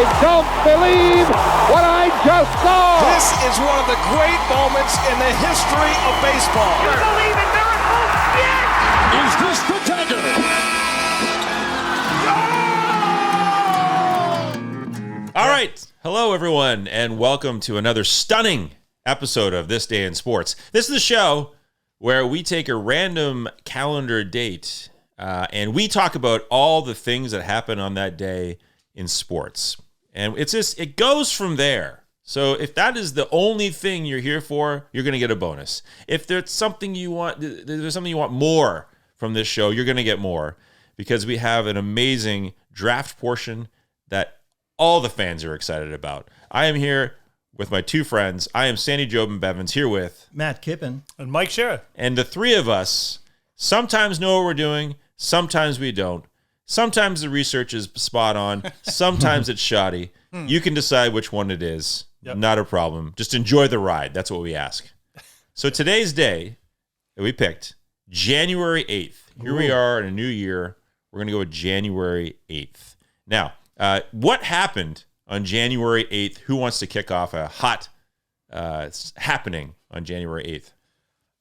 I don't believe what I just saw. This is one of the great moments in the history of baseball. You believe in miracles? Yes! Is this the dagger? All right. Hello, everyone, and welcome to another stunning episode of This Day in Sports. This is the show where we take a random calendar date and we talk about all the things that happen on that day in sports. And it goes from there. So if that is the only thing you're here for, you're going to get a bonus. If there's something you want more from this show, you're going to get more because we have an amazing draft portion that all the fans are excited about. I am here with my two friends. I am Sandy Jobin Bevins, here with Matt Kippen and Mike Schmidt. And the three of us sometimes know what we're doing, sometimes we don't. Sometimes the research is spot on, sometimes it's shoddy. You can decide which one it is. Yep. Not a problem. Just enjoy the ride. That's what we ask. So today's day that we picked, January 8th. Here we are in a new year. We're going to go with January 8th. Now, what happened on January 8th? Who wants to kick off a hot happening on January 8th?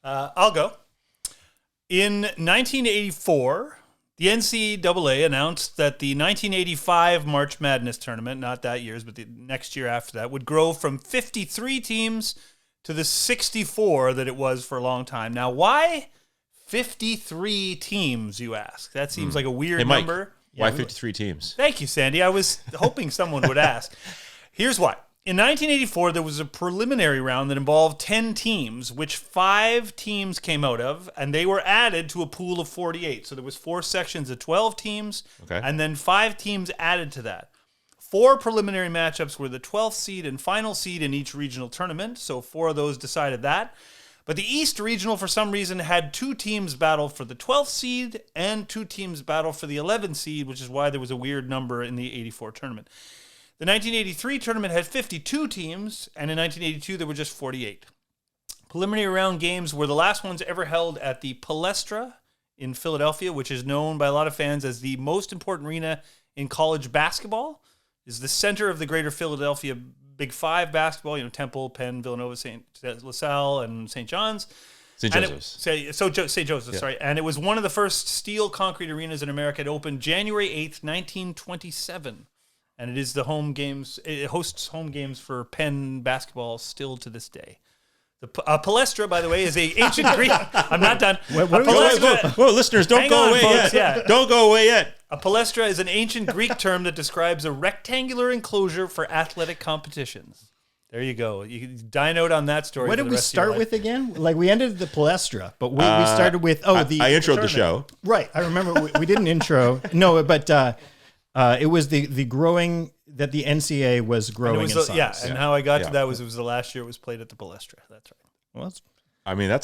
I'll go. In 1984, the NCAA announced that the 1985 March Madness tournament, not that year's, but the next year after that, would grow from 53 teams to the 64 that it was for a long time. Now, why 53 teams, you ask? That seems like a weird number. Why 53 teams? Thank you, Sandy. I was hoping someone would ask. Here's why. In 1984, there was a preliminary round that involved 10 teams, which 5 teams came out of, and they were added to a pool of 48. So there was 4 sections of 12 teams, and then 5 teams added to that. 4 preliminary matchups were the 12th seed and final seed in each regional tournament, so 4 of those decided that. But the East Regional, for some reason, had 2 teams battle for the 12th seed and 2 teams battle for the 11th seed, which is why there was a weird number in the 84 tournament. The 1983 tournament had 52 teams, and in 1982 there were just 48. Preliminary round games were the last ones ever held at the Palestra in Philadelphia, which is known by a lot of fans as the most important arena in college basketball. It's the center of the greater Philadelphia Big Five basketball, Temple, Penn, Villanova, St. LaSalle, and St. John's. St. Joseph's. St. Joseph's, sorry. And it was one of the first steel concrete arenas in America. It opened January 8th, 1927. And it is the home games. It hosts home games for Penn basketball still to this day. The Palestra, by the way, is an ancient Greek. I'm not done. Whoa, listeners, don't go away yet. Yeah. Don't go away yet. A palestra is an ancient Greek term that describes a rectangular enclosure for athletic competitions. There you go. You can dine out on that story. What did we start with again? Like, we ended the palestra, but we started with I introed the show. Right. I remember we didn't intro. No, but it was the growing that the NCAA was growing in size. Yeah, and how I got to that was it was the last year it was played at the palestra. That's right. Well, that's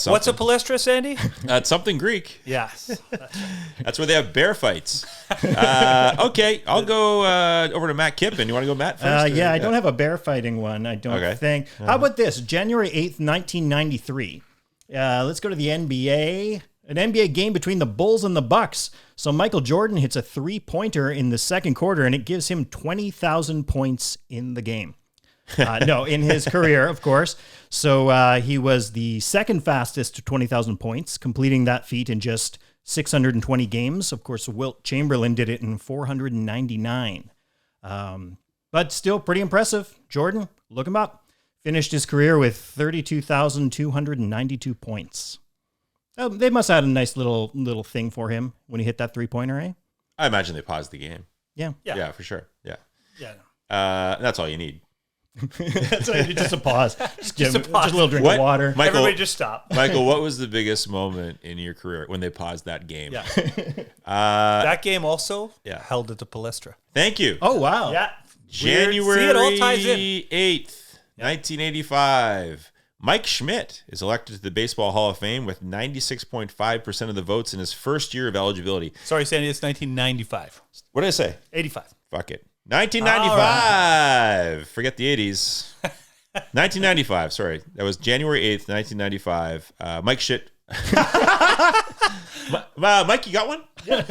something. What's a palestra, Sandy? It's something Greek. Yes. That's where they have bear fights. Okay, I'll go over to Matt Kippen. You want to go, Matt, first? I don't have a bear fighting one, I don't think. How about this? January 8th, 1993. Let's go to the NBA. An NBA game between the Bulls and the Bucks. So Michael Jordan hits a 3-pointer in the second quarter, and it gives him 20,000 points in the game. In his career, of course. So he was the second fastest to 20,000 points, completing that feat in just 620 games. Of course, Wilt Chamberlain did it in 499. But still pretty impressive. Jordan, look him up. Finished his career with 32,292 points. They must have had a nice little thing for him when he hit that 3-pointer, eh? I imagine they paused the game. Yeah, for sure. Yeah. That's all you need. That's all you need, just a pause. Just a little drink of water. Michael, everybody just stop. Michael, what was the biggest moment in your career when they paused that game? Yeah. That game also held at the Palestra. Thank you. Oh, wow. Yeah. January See, it all ties in. 8th, 1985. Mike Schmidt is elected to the Baseball Hall of Fame with 96.5% of the votes in his first year of eligibility. Sorry, Sandy, it's 1995. What did I say? 85. Fuck it. 1995. Right. Forget the 80s. 1995, sorry. That was January 8th, 1995. Mike Schmidt. Mike, you got one? I'm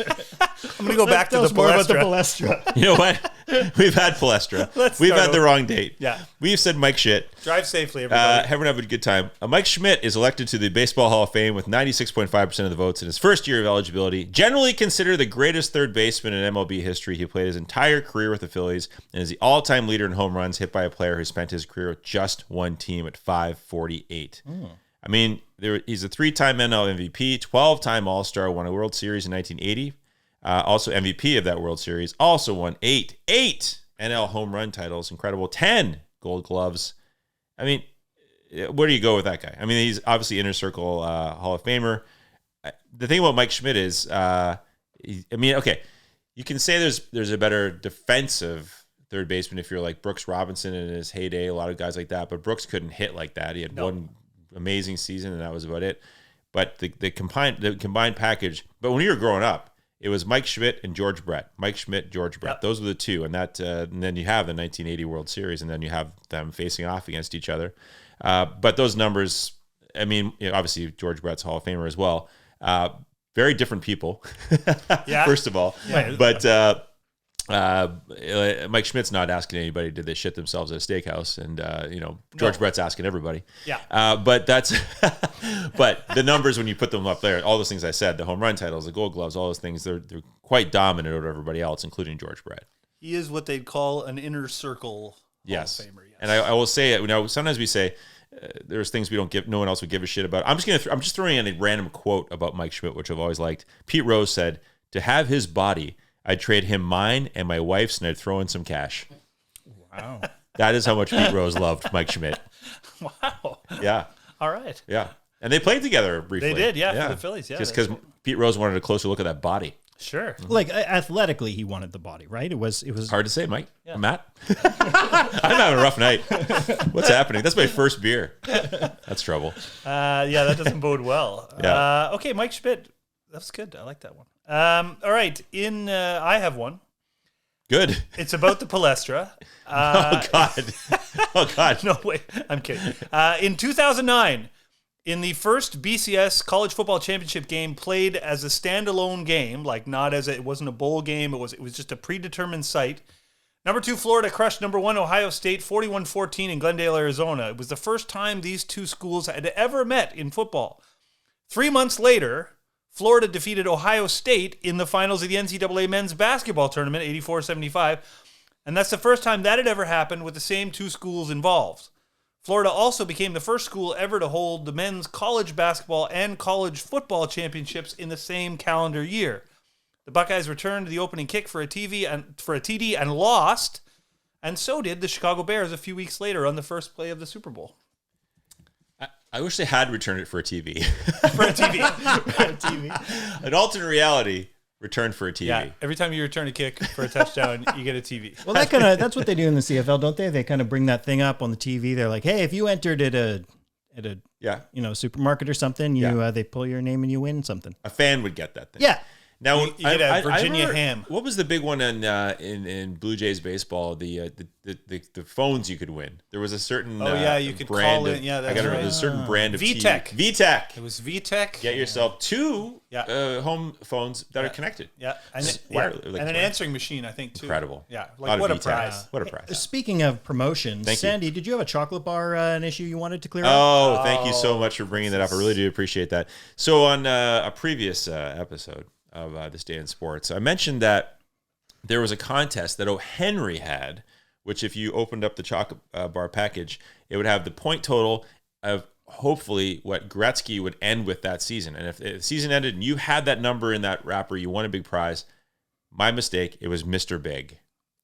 going to go back to the Palestra. You know what? We've had Palestra. We've had the wrong date. Yeah. We've said Mike Schmidt. Drive safely, everybody. Everyone have a good time. Mike Schmidt is elected to the Baseball Hall of Fame with 96.5% of the votes in his first year of eligibility. Generally considered the greatest third baseman in MLB history. He played his entire career with the Phillies and is the all-time leader in home runs hit by a player who spent his career with just one team at 548. I mean, he's a 3-time NL MVP, 12-time All-Star, won a World Series in 1980. Also MVP of that World Series. Also won eight NL home run titles. Incredible. 10 Gold Gloves. I mean, where do you go with that guy? I mean, he's obviously Inner Circle Hall of Famer. The thing about Mike Schmidt is, okay, you can say there's a better defensive third baseman if you're like Brooks Robinson in his heyday, a lot of guys like that, but Brooks couldn't hit like that. He had one amazing season, and that was about it. But the combined package. But when you were growing up, it was Mike Schmidt and George Brett. Mike Schmidt, George Brett. Yep. Those were the two, and then you have the 1980 World Series, and then you have them facing off against each other. But those numbers, I mean, obviously George Brett's Hall of Famer as well. Very different people, first of all. Yeah. But Mike Schmidt's not asking anybody did they shit themselves at a steakhouse, and George Brett's asking everybody. Yeah. But the numbers when you put them up there, all those things I said, the home run titles, the Gold Gloves, all those things, they're quite dominant over everybody else, including George Brett. He is what they'd call an inner circle Hall of Famer. Yes. And I will say it. Sometimes we say there's things we don't give, no one else would give a shit about. I'm just throwing in a random quote about Mike Schmidt, which I've always liked. Pete Rose said, "To have his body, I'd trade him mine and my wife's, and I'd throw in some cash." Wow. That is how much Pete Rose loved Mike Schmidt. Wow. Yeah. All right. Yeah. And they played together briefly. They did, for the Phillies, yeah. Just because Pete Rose wanted a closer look at that body. Sure. Like athletically, he wanted the body, right? It was hard to say, Mike. Yeah. Matt? I'm having a rough night. What's happening? That's my first beer. That's trouble. That doesn't bode well. Yeah. Okay, Mike Schmidt. That's good. I like that one. All right. I have one. Good. It's about the Palestra. Oh, God. No, wait. I'm kidding. In 2009, in the first BCS College Football Championship game played as a standalone game, like it wasn't a bowl game, it was just a predetermined site. Number 2 Florida crushed number 1 Ohio State 41-14 in Glendale, Arizona. It was the first time these two schools had ever met in football. 3 months later, Florida defeated Ohio State in the finals of the NCAA men's basketball tournament, 84-75, and that's the first time that had ever happened with the same two schools involved. Florida also became the first school ever to hold the men's college basketball and college football championships in the same calendar year. The Buckeyes returned the opening kick for a TD and lost, and so did the Chicago Bears a few weeks later on the first play of the Super Bowl. I wish they had returned it for a TV. For a TV. An alternate reality returned for a TV. Yeah, every time you return a kick for a touchdown, you get a TV. Well, that's what they do in the CFL, don't they? They kind of bring that thing up on the TV. They're like, hey, if you entered at a supermarket or something, they pull your name and you win something. A fan would get that thing. Yeah. Now you get a Virginia ham. What was the big one in Blue Jays baseball? The phones you could win. There was a certain you could call it. Yeah, that's right. There was a certain brand of VTech. VTech. It was VTech. Get yourself two home phones that are connected. Yeah, and an answering machine, I think, too. Incredible. Yeah, like what a prize. What a prize. Speaking of promotions, Sandy, did you have a chocolate bar an issue you wanted to clear up? Oh, thank you so much for bringing that up. I really do appreciate that. So on a previous episode of This Day in Sports, I mentioned that there was a contest that O. Henry had, which if you opened up the chocolate bar package, it would have the point total of hopefully what Gretzky would end with that season. And if the season ended and you had that number in that wrapper, you won a big prize. My mistake, it was Mr. Big.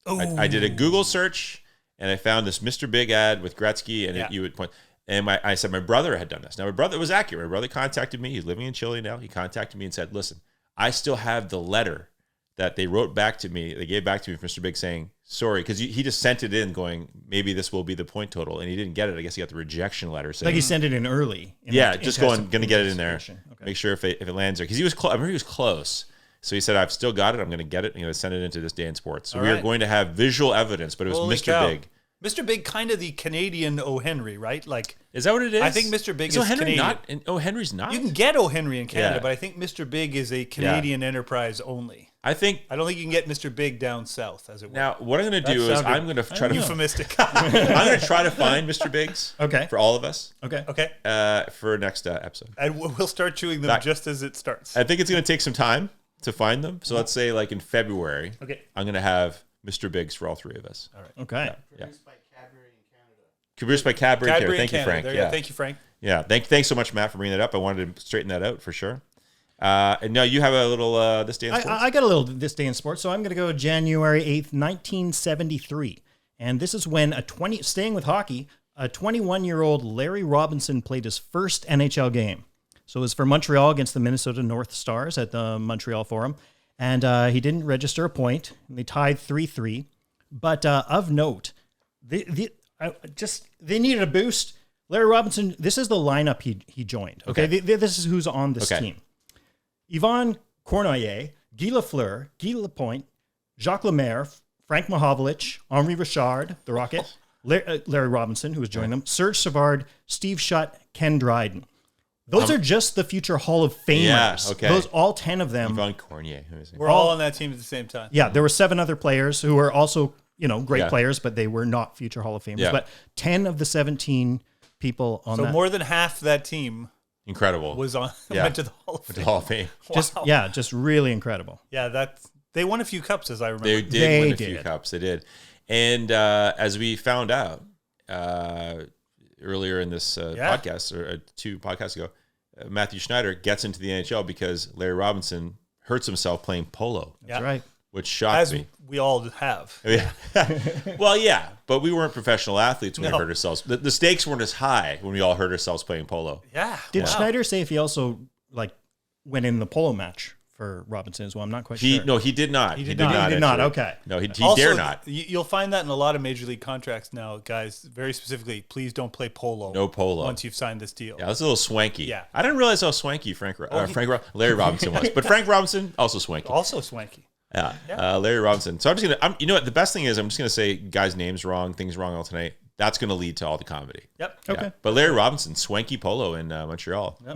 I did a Google search and I found this Mr. Big ad with Gretzky, and you would point. And I said my brother had done this. Now, my brother, it was accurate. My brother contacted me. He's living in Chile now. He contacted me and said, listen, I still have the letter that they wrote back to me. They gave back to me from Mr. Big saying, sorry, because he just sent it in going, maybe this will be the point total. And he didn't get it. I guess he got the rejection letter saying. Like he sent it in early. Just going to get it in there. Okay. Make sure if it lands there. Because he was close. I remember he was close. So he said, I've still got it. I'm going to get it. I'm going to send it into This Day in Sports. So we are going to have visual evidence, but it was Holy Mr. cow. Big. Mr. Big, kind of the Canadian O. Henry, right? Like, is that what it is? I think Mr. Big is O. Henry Canadian. not, and O. Henry's not? You can get O. Henry in Canada, Yeah. but I think Mr. Big is a Canadian enterprise only. I don't think you can get Mr. Big down south, as it were. Now, what I'm going to do is I'm going to try to... Euphemistic. I'm going to try to find Mr. Biggs for all of us. Okay. For next episode. And we'll start chewing them just as it starts. I think it's going to take some time to find them. So let's say like in February, I'm going to have Mr. Biggs for all three of us. All right. Okay. Yeah. Produced by Cadbury in Canada. Thank you, Frank. Yeah. Thank you, Frank. Yeah. Thanks so much, Matt, for bringing that up. I wanted to straighten that out for sure. And now you have a little This Day in Sports? I got a little This Day in Sports, so I'm going to go January 8th, 1973. And this is when staying with hockey, a 21-year-old Larry Robinson played his first NHL game. So it was for Montreal against the Minnesota North Stars at the Montreal Forum. And he didn't register a point. And they tied 3-3. But of note, they needed a boost. Larry Robinson, this is the lineup he joined. Okay. This is who's on this team. Yvon Cornoyer, Guy Lafleur, Guy Lapointe, Jacques Lemaire, Frank Mahovlich, Henri Richard, the Rocket, Larry Robinson, who was joining them, Serge Savard, Steve Shutt, Ken Dryden. Those are just the future Hall of Famers. Yeah, okay. Those, all 10 of them. Yvon Cornier. We're all on that team at the same time. Yeah, there were 7 other players who were also, great players, but they were not future Hall of Famers. Yeah. But 10 of the 17 people on that. So more than half that team incredible went to the Hall of Fame. Hall of Fame. Wow. Just really incredible. Yeah, they won a few cups, as I remember. They did win a few cups. They did. And as we found out earlier in this podcast, or 2 podcasts ago, Matthew Schneider gets into the NHL because Larry Robinson hurts himself playing polo. That's right. Which shocked me. We all have. Yeah. Well, yeah, but we weren't professional athletes when we hurt ourselves. The stakes weren't as high when we all hurt ourselves playing polo. Yeah. Did Schneider say if he also went in the polo match for Robinson as well? I'm not quite sure. No, he did not. He did not. Okay. No, he also, dare not. You'll find that in a lot of major league contracts now, guys. Very specifically, please don't play polo. No polo once you've signed this deal. Yeah, that's a little swanky. Yeah, I didn't realize how swanky Larry Robinson was, but Frank Robinson also swanky. Also swanky. Yeah. Larry Robinson. So I'm just gonna. You know what? The best thing is I'm just gonna say guys' names wrong, things wrong all tonight. That's gonna lead to all the comedy. Yep. Yeah. Okay. But Larry Robinson, swanky polo in Montreal. Yep.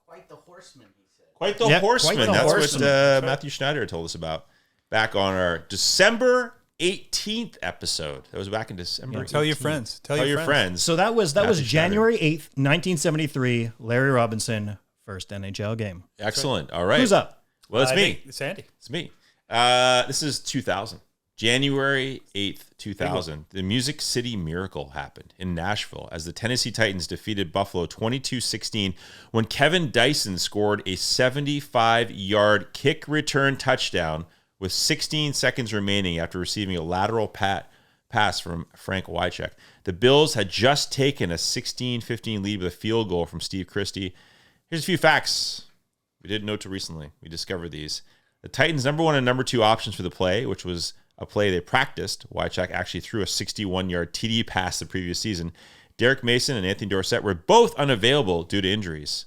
Quite the horseman. Quite the horseman. That's what Matthew Schneider told us about back on our December 18th episode. That was back in December. Tell your friends. Tell your friends. So that was January 8th, 1973. Larry Robinson, first NHL game. Excellent. All right. Who's up? Well, it's me. It's Andy. It's me. This is 2000. January 8th, 2000. The Music City Miracle happened in Nashville as the Tennessee Titans defeated Buffalo 22-16 when Kevin Dyson scored a 75-yard kick return touchdown with 16 seconds remaining after receiving a lateral pass from Frank Wycheck. The Bills had just taken a 16-15 lead with a field goal from Steve Christie. Here's a few facts we didn't know till recently. We discovered these. The Titans' number 1 and number 2 options for the play, which was a play they practiced. Wycheck actually threw a 61-yard TD pass the previous season. Derek Mason and Anthony Dorsett were both unavailable due to injuries.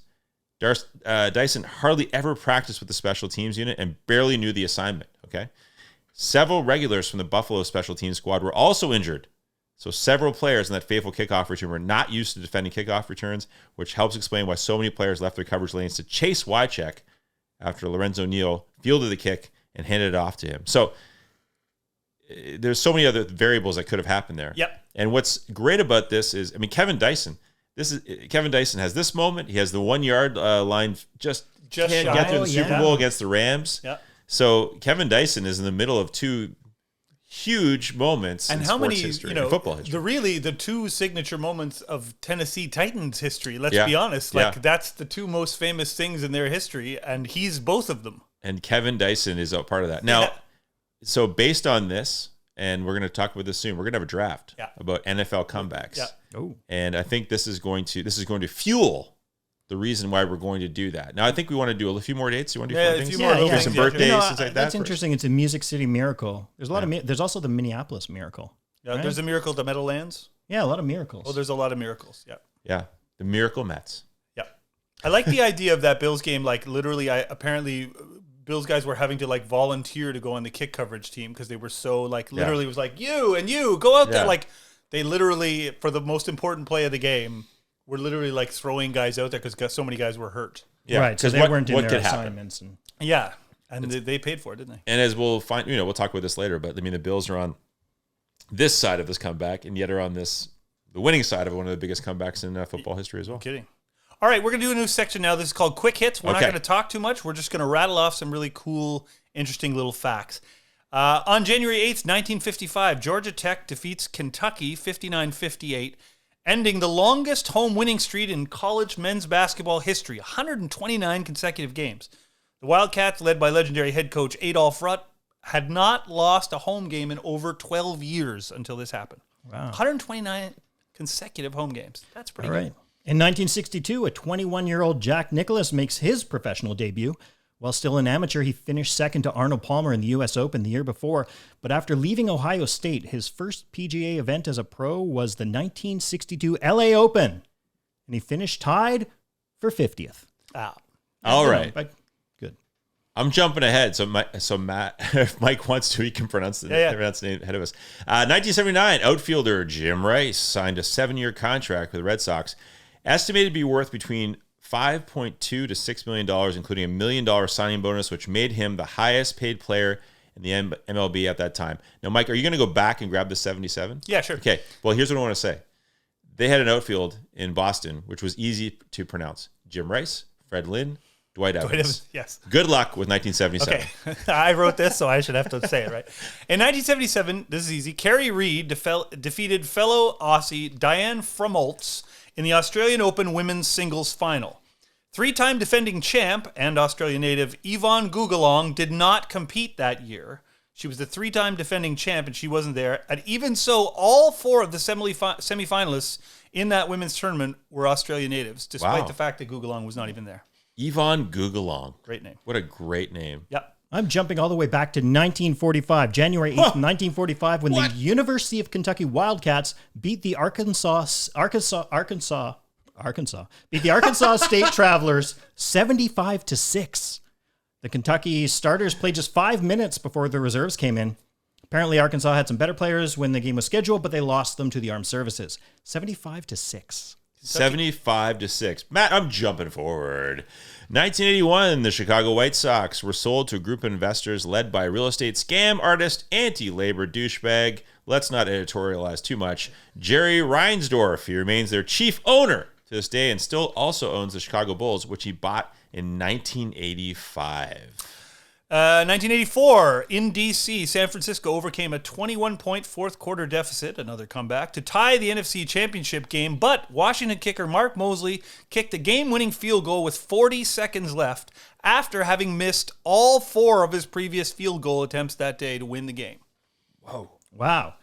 Dyson hardly ever practiced with the special teams unit and barely knew the assignment. Okay, several regulars from the Buffalo special teams squad were also injured. So several players in that fateful kickoff return were not used to defending kickoff returns, which helps explain why so many players left their coverage lanes to chase Wycheck after Lorenzo Neal fielded the kick and handed it off to him. So there's so many other variables that could have happened there. Yep. And what's great about this is, Kevin Dyson has this moment. He has the 1 yard line, just can't get through the Super Bowl against the Rams. Yep. So Kevin Dyson is in the middle of 2 huge moments in sports history, in football history. The 2 signature moments of Tennessee Titans history. Let's be honest. That's the 2 most famous things in their history, and he's both of them. And Kevin Dyson is a part of that. Now, so based on this, and we're going to talk about this soon, we're going to have a draft about NFL comebacks. Yeah. Oh. And I think this is going to fuel the reason why we're going to do that. Now, I think we want to do a few more dates. You want to do a few more things? Some birthdays, things like that. That's interesting. It's a Music City Miracle. There's a lot of. There's also the Minneapolis Miracle. Yeah, right? There's a miracle at the Meadowlands. Yeah, a lot of miracles. Oh, there's a lot of miracles. Yeah. Yeah, the Miracle Mets. Yeah, I like the idea of that Bills game. Like literally, Bills Bills guys were having to like volunteer to go on the kick coverage team because they were so like literally it was like you and you go out there. Like they literally, for the most important play of the game, were literally like throwing guys out there because so many guys were hurt. Yeah, right. So they weren't in their assignments. And they paid for it, didn't they? And as we'll find, we'll talk about this later, but I mean, the Bills are on this side of this comeback and yet are on the winning side of one of the biggest comebacks in football history as well. I'm kidding. All right, we're going to do a new section now. This is called Quick Hits. We're not going to talk too much. We're just going to rattle off some really cool, interesting little facts. On January 8th, 1955, Georgia Tech defeats Kentucky 59-58, ending the longest home winning streak in college men's basketball history, 129 consecutive games. The Wildcats, led by legendary head coach Adolph Rutt, had not lost a home game in over 12 years until this happened. Wow. 129 consecutive home games. That's pretty good. Right. In 1962, a 21-year-old Jack Nicklaus makes his professional debut. While still an amateur, he finished second to Arnold Palmer in the U.S. Open the year before. But after leaving Ohio State, his first PGA event as a pro was the 1962 L.A. Open. And he finished tied for 50th. All right. But good. I'm jumping ahead. So Matt, if Mike wants to, he can pronounce the name ahead of us. 1979, outfielder Jim Rice signed a 7-year contract with the Red Sox, estimated to be worth between $5.2 to $6 million, including $1 million signing bonus, which made him the highest paid player in the MLB at that time. Now, Mike, are you going to go back and grab the 77? Yeah, sure. Okay. Well, here's what I want to say. They had an outfield in Boston, which was easy to pronounce. Jim Rice, Fred Lynn, Dwight Evans. Yes. Good luck with 1977. Okay. I wrote this, so I should have to say it right. In 1977, this is easy, Kerry Reid defeated fellow Aussie Diane Fromholtz in the Australian Open women's singles final. 3-time defending champ and Australian native Yvonne Gugalong did not compete that year. She was the 3-time defending champ, and she wasn't there. And even so, all 4 of the semifinalists in that women's tournament were Australian natives, despite the fact that Gugalong was not even there. Yvonne Gugalong. Great name. What a great name. Yep. I'm jumping all the way back to 1945, January 8th, 1945, when the University of Kentucky Wildcats beat the Arkansas State Travelers 75-6. The Kentucky starters played just 5 minutes before the reserves came in. Apparently, Arkansas had some better players when the game was scheduled, but they lost them to the armed services. 75-6. 75-6. Matt, I'm jumping forward. 1981, the Chicago White Sox were sold to a group of investors led by real estate scam artist, anti-labor douchebag. Let's not editorialize too much. Jerry Reinsdorf. He remains their chief owner to this day and still also owns the Chicago Bulls, which he bought in 1985. 1984, in D.C., San Francisco overcame a 21-point fourth-quarter deficit, another comeback, to tie the NFC Championship game, but Washington kicker Mark Mosley kicked a game-winning field goal with 40 seconds left after having missed all 4 of his previous field goal attempts that day to win the game. Whoa. Wow.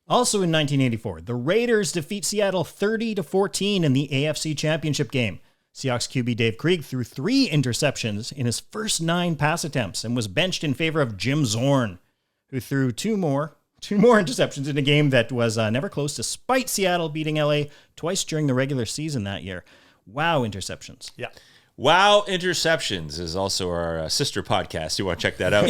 Also in 1984, the Raiders defeat Seattle 30-14 in the AFC Championship game. Seahawks QB Dave Krieg threw 3 interceptions in his first 9 pass attempts and was benched in favor of Jim Zorn, who threw two more interceptions in a game that was never close, despite Seattle beating LA twice during the regular season that year. Wow, interceptions. Yeah. Wow Interceptions is also our sister podcast. You want to check that out?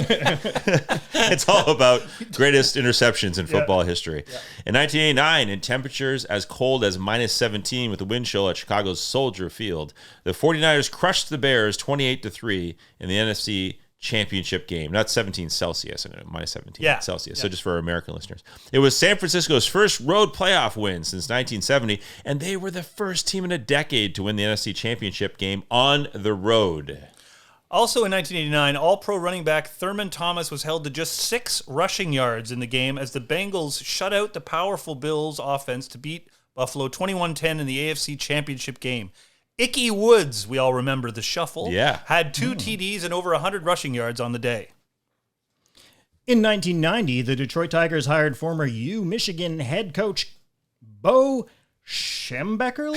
It's all about greatest interceptions in football history. Yeah. In 1989, in temperatures as cold as -17 with a wind chill at Chicago's Soldier Field, the 49ers crushed the Bears 28-3 in the NFC Championship game. Not 17 Celsius, -17 Celsius. So just for our American listeners. It was San Francisco's first road playoff win since 1970, and they were the first team in a decade to win the NFC Championship game on the road. Also in 1989, All-Pro running back Thurman Thomas was held to just 6 rushing yards in the game as the Bengals shut out the powerful Bills offense to beat Buffalo 21-10 in the AFC Championship game. Ickey Woods, we all remember the shuffle, had 2 TDs and over 100 rushing yards on the day. In 1990, the Detroit Tigers hired former Michigan head coach Bo Schembechler?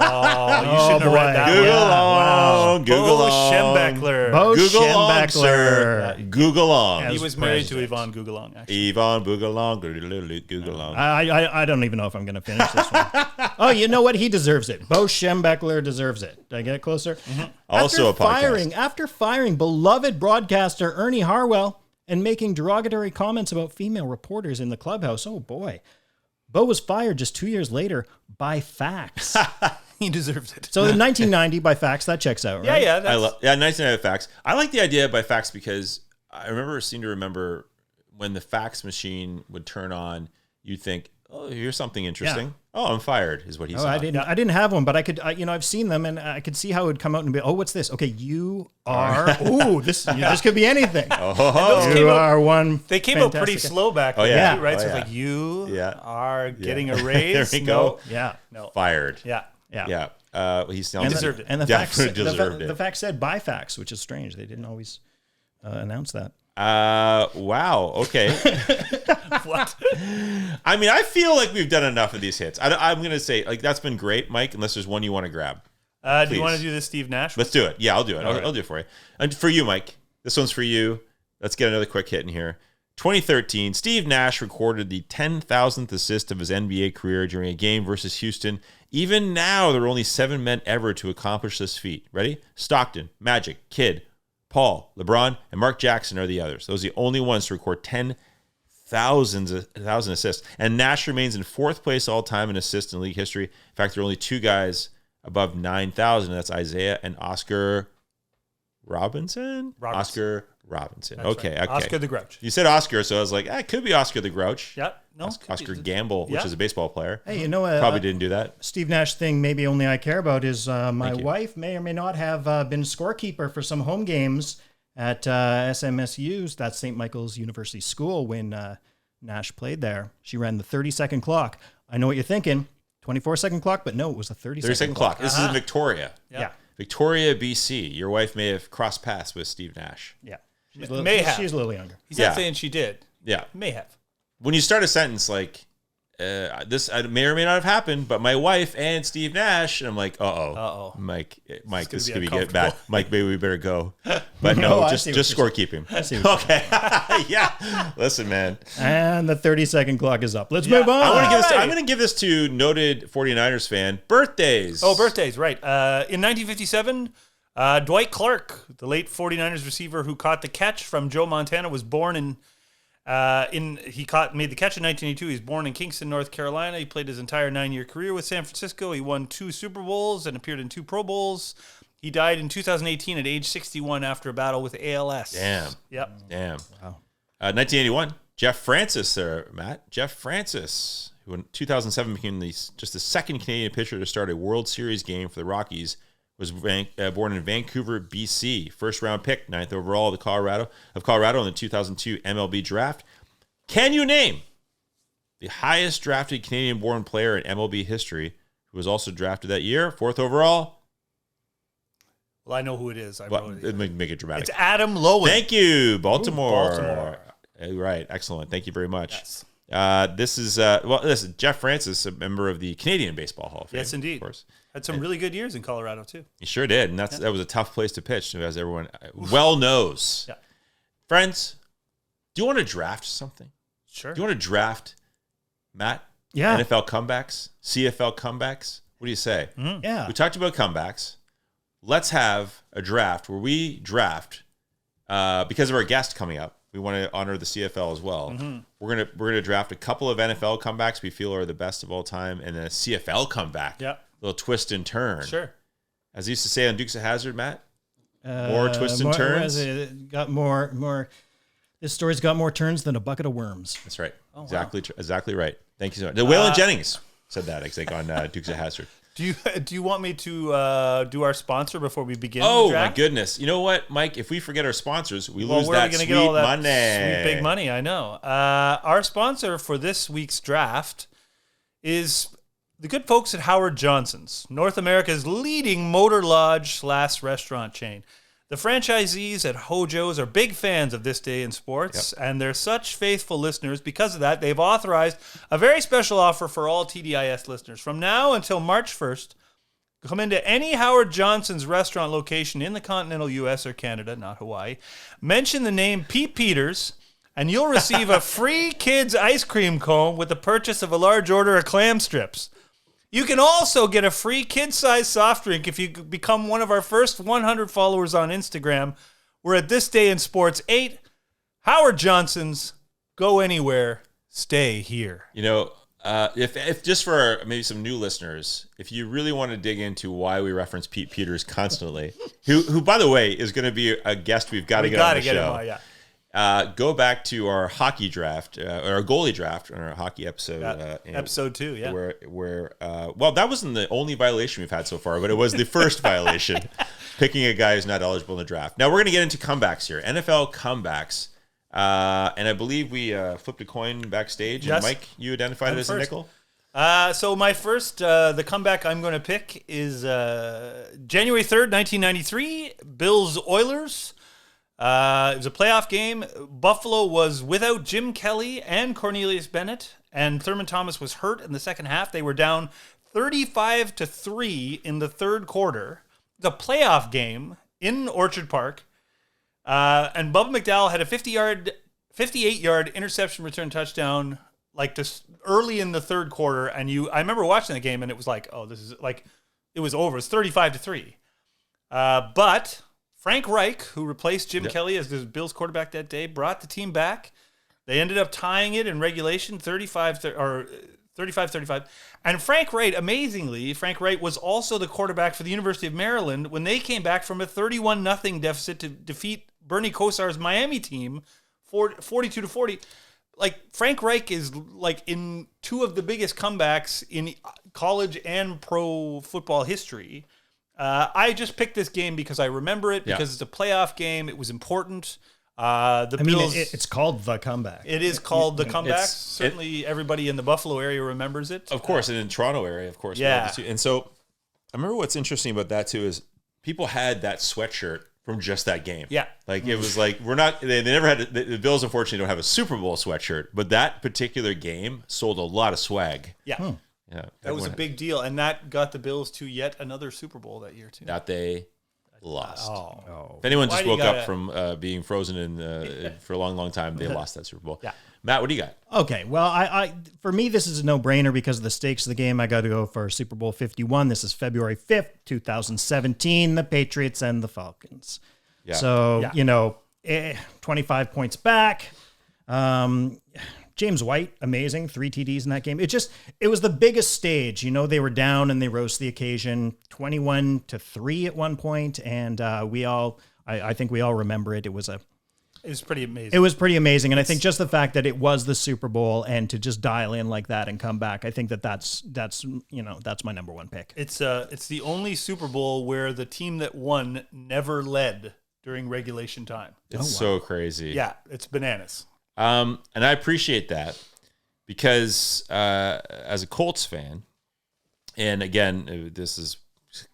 Oh, you shouldn't have read that Google one. on. Google Bo on. Schembechler. Bo Google on, Schembechler. sir. Google on. He was married to president. Yvonne Gugalong, actually. Yvonne Boogalong. Google on. I don't even know if I'm going to finish this one. Oh, you know what? He deserves it. Bo Schembechler deserves it. Did I get it closer? Mm-hmm. Also a podcast. After firing beloved broadcaster Ernie Harwell and making derogatory comments about female reporters in the clubhouse, oh boy. Bo was fired just 2 years later by fax. He deserves it. So in 1990, by fax, that checks out, right? Yeah. Nice to have fax. I like the idea by fax because I seem to remember when the fax machine would turn on, you'd think, oh, here's something interesting. Yeah. Oh, I'm fired, is what he said. I didn't have one, but I've seen them, and I could see how it would come out and be, oh, what's this? Okay, you are, this could be anything. You are one. They came out pretty slow back then, yeah. right? Oh, so yeah. it's like, you are getting a raise. There we go. No. Fired. Yeah. He deserved it. And the fax, deserved it. The fax said by fax, which is strange. They didn't always announce that. Wow. Okay. What? I mean, I feel like we've done enough of these hits. I'm going to say, like, that's been great, Mike, unless there's one you want to grab. Do you want to do this Steve Nash? Let's do it. Yeah, I'll do it. I'll do it for you. And for you, Mike, this one's for you. Let's get another quick hit in here. 2013, Steve Nash recorded the 10,000th assist of his NBA career during a game versus Houston. Even now, there are only 7 men ever to accomplish this feat. Ready? Stockton, Magic, Kidd, Paul, LeBron, and Mark Jackson are the others. Those are the only ones to record 10,000 assists. And Nash remains in 4th place all time in assists in league history. In fact, there are only 2 guys above 9,000. That's Isaiah and Oscar Robinson. Oscar Robinson. That's okay. Right. Oscar the Grouch. You said Oscar, so I was like, it could be Oscar the Grouch. Yeah. No. Oscar Gamble, which is a baseball player. Hey, you know, probably didn't do that. Steve Nash thing maybe only I care about is my wife may or may not have been scorekeeper for some home games at SMSU's, that's St. Michael's University School, when Nash played there. She ran the 30-second clock. I know what you're thinking, 24-second clock, but no, it was a 30-second clock. This is in Victoria. Yeah. Victoria, BC. Your wife may have crossed paths with Steve Nash. Yeah. She's a little younger. He's not saying she did. Yeah. May have. When you start a sentence like, this may or may not have happened, but my wife and Steve Nash, and I'm like, Mike, this is going to get bad. Mike, maybe we better go. But no, just scorekeeping. Okay. Yeah. Listen, man. And the 30-second clock is up. Let's move on. I'm going to give this to noted 49ers fan. Birthdays. Oh, birthdays, right. In 1957, Dwight Clark, the late 49ers receiver who caught the catch from Joe Montana, was born in made the catch in 1982. He's born in Kingston, North Carolina. He played his entire 9-year career with San Francisco. He won 2 Super Bowls and appeared in 2 Pro Bowls. He died in 2018 at age 61 after a battle with ALS. Damn. Yep. Damn. Wow. 1981, Jeff Francis there, Matt. Jeff Francis, who in 2007 became just the second Canadian pitcher to start a World Series game for the Rockies, was born in Vancouver, BC. First round pick, 9th overall of Colorado in the 2002 MLB draft. Can you name the highest drafted Canadian-born player in MLB history who was also drafted that year? 4th overall. Well, I know who it is. Make it dramatic. It's Adam Lowen. Thank you, Baltimore. Right, excellent. Thank you very much. Yes. This is Jeff Francis, a member of the Canadian Baseball Hall of Fame. Yes, indeed. Of course. Had some really good years in Colorado, too. He sure did, and that was a tough place to pitch, as everyone well knows. Yeah. Friends, do you want to draft something? Sure. Do you want to draft, Matt? Yeah. NFL comebacks? CFL comebacks? What do you say? Mm-hmm. Yeah. We talked about comebacks. Let's have a draft where we draft, because of our guest coming up. We want to honor the CFL as well. Mm-hmm. We're gonna draft a couple of NFL comebacks we feel are the best of all time, and then a CFL comeback. Yeah. Little twist and turn. Sure. As I used to say on Dukes of Hazzard, Matt. More twists and turns. Got more. This story's got more turns than a bucket of worms. That's right. Oh, exactly right. Thank you so much. The Waylon Jennings said that, I think, on Dukes of Hazzard. Do you want me to do our sponsor before we begin? Oh the draft? my goodness! You know what, Mike? If we forget our sponsors, we well, lose where that are we sweet get all that money. Sweet big money. I know. Our sponsor for this week's draft is the good folks at Howard Johnson's, North America's leading motor lodge / restaurant chain. The franchisees at Hojo's are big fans of This Day in Sports, and they're such faithful listeners. Because of that, they've authorized a very special offer for all TDIS listeners. From now until March 1st, come into any Howard Johnson's restaurant location in the continental U.S. or Canada, not Hawaii. Mention the name Pete Peters, and you'll receive a free kids ice cream cone with the purchase of a large order of clam strips. You can also get a free kid-sized soft drink if you become one of our first 100 followers on Instagram. We're at This Day in Sports 8. Howard Johnson's. Go anywhere. Stay here. You know, if just for maybe some new listeners, if you really want to dig into why we reference Pete Peters constantly, who by the way is going to be a guest we've got to get on the show. Him, yeah. Go back to our hockey draft, or our goalie draft, on our hockey episode. Episode 2, yeah. Where that wasn't the only violation we've had so far, but it was the first violation, picking a guy who's not eligible in the draft. Now we're going to get into comebacks here, NFL comebacks, and I believe we flipped a coin backstage. Yes. And Mike, you identified it as a nickel. So my first, the comeback I'm going to pick is January 3rd, 1993, Bills-Oilers. It was a playoff game. Buffalo was without Jim Kelly and Cornelius Bennett, and Thurman Thomas was hurt in the second half. They were down 35-3 in the third quarter. The playoff game in Orchard Park, and Bubba McDowell had a 58-yard interception return touchdown, like just early in the third quarter. And I remember watching the game, and it was like, oh, this is like, it was over. It's 35-3. But Frank Reich, who replaced Jim Kelly as the Bills quarterback that day, brought the team back. They ended up tying it in regulation, 35-35. And Frank Reich, amazingly, was also the quarterback for the University of Maryland when they came back from a 31-0 deficit to defeat Bernie Kosar's Miami team 42-40. Like, Frank Reich is like in two of the biggest comebacks in college and pro football history. I just picked this game because I remember it, because it's a playoff game. It was important. Bills, it's called The Comeback. It is called The Comeback. Certainly everybody in the Buffalo area remembers it. Of course, and in Toronto area, of course. Yeah. And so I remember what's interesting about that, too, is people had that sweatshirt from just that game. Yeah. Like, it was like, they never had, the Bills, unfortunately, don't have a Super Bowl sweatshirt, but that particular game sold a lot of swag. Yeah. Yeah, that was a big deal, and that got the Bills to yet another Super Bowl that year, too. That they lost. Oh. If anyone just woke up from being frozen for a long, long time, they lost that Super Bowl. Yeah. Matt, what do you got? Okay, well, I for me, this is a no-brainer because of the stakes of the game. I got to go for Super Bowl 51. This is February 5th, 2017, the Patriots and the Falcons. Yeah. So, 25 points back. James White, amazing, 3 TDs in that game. It was the biggest stage. They were down and they rose to the occasion, 21-3 at one point, and I think we all remember it. It was pretty amazing. It was pretty amazing, and I think just the fact that it was the Super Bowl and to just dial in like that and come back, I think that's my number one pick. It's the only Super Bowl where the team that won never led during regulation time. It's so crazy. Yeah, it's bananas. And I appreciate that because as a Colts fan, and again, this is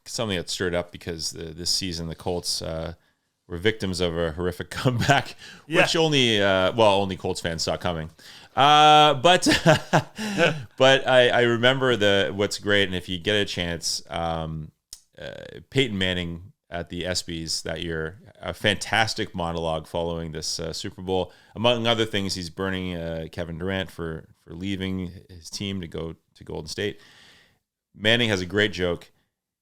something that stirred up because this season the Colts were victims of a horrific comeback, which only Colts fans saw coming. But I remember what's great, and if you get a chance, Peyton Manning at the ESPYs that year, a fantastic monologue following this Super Bowl. Among other things, he's burning Kevin Durant for leaving his team to go to Golden State. Manning has a great joke.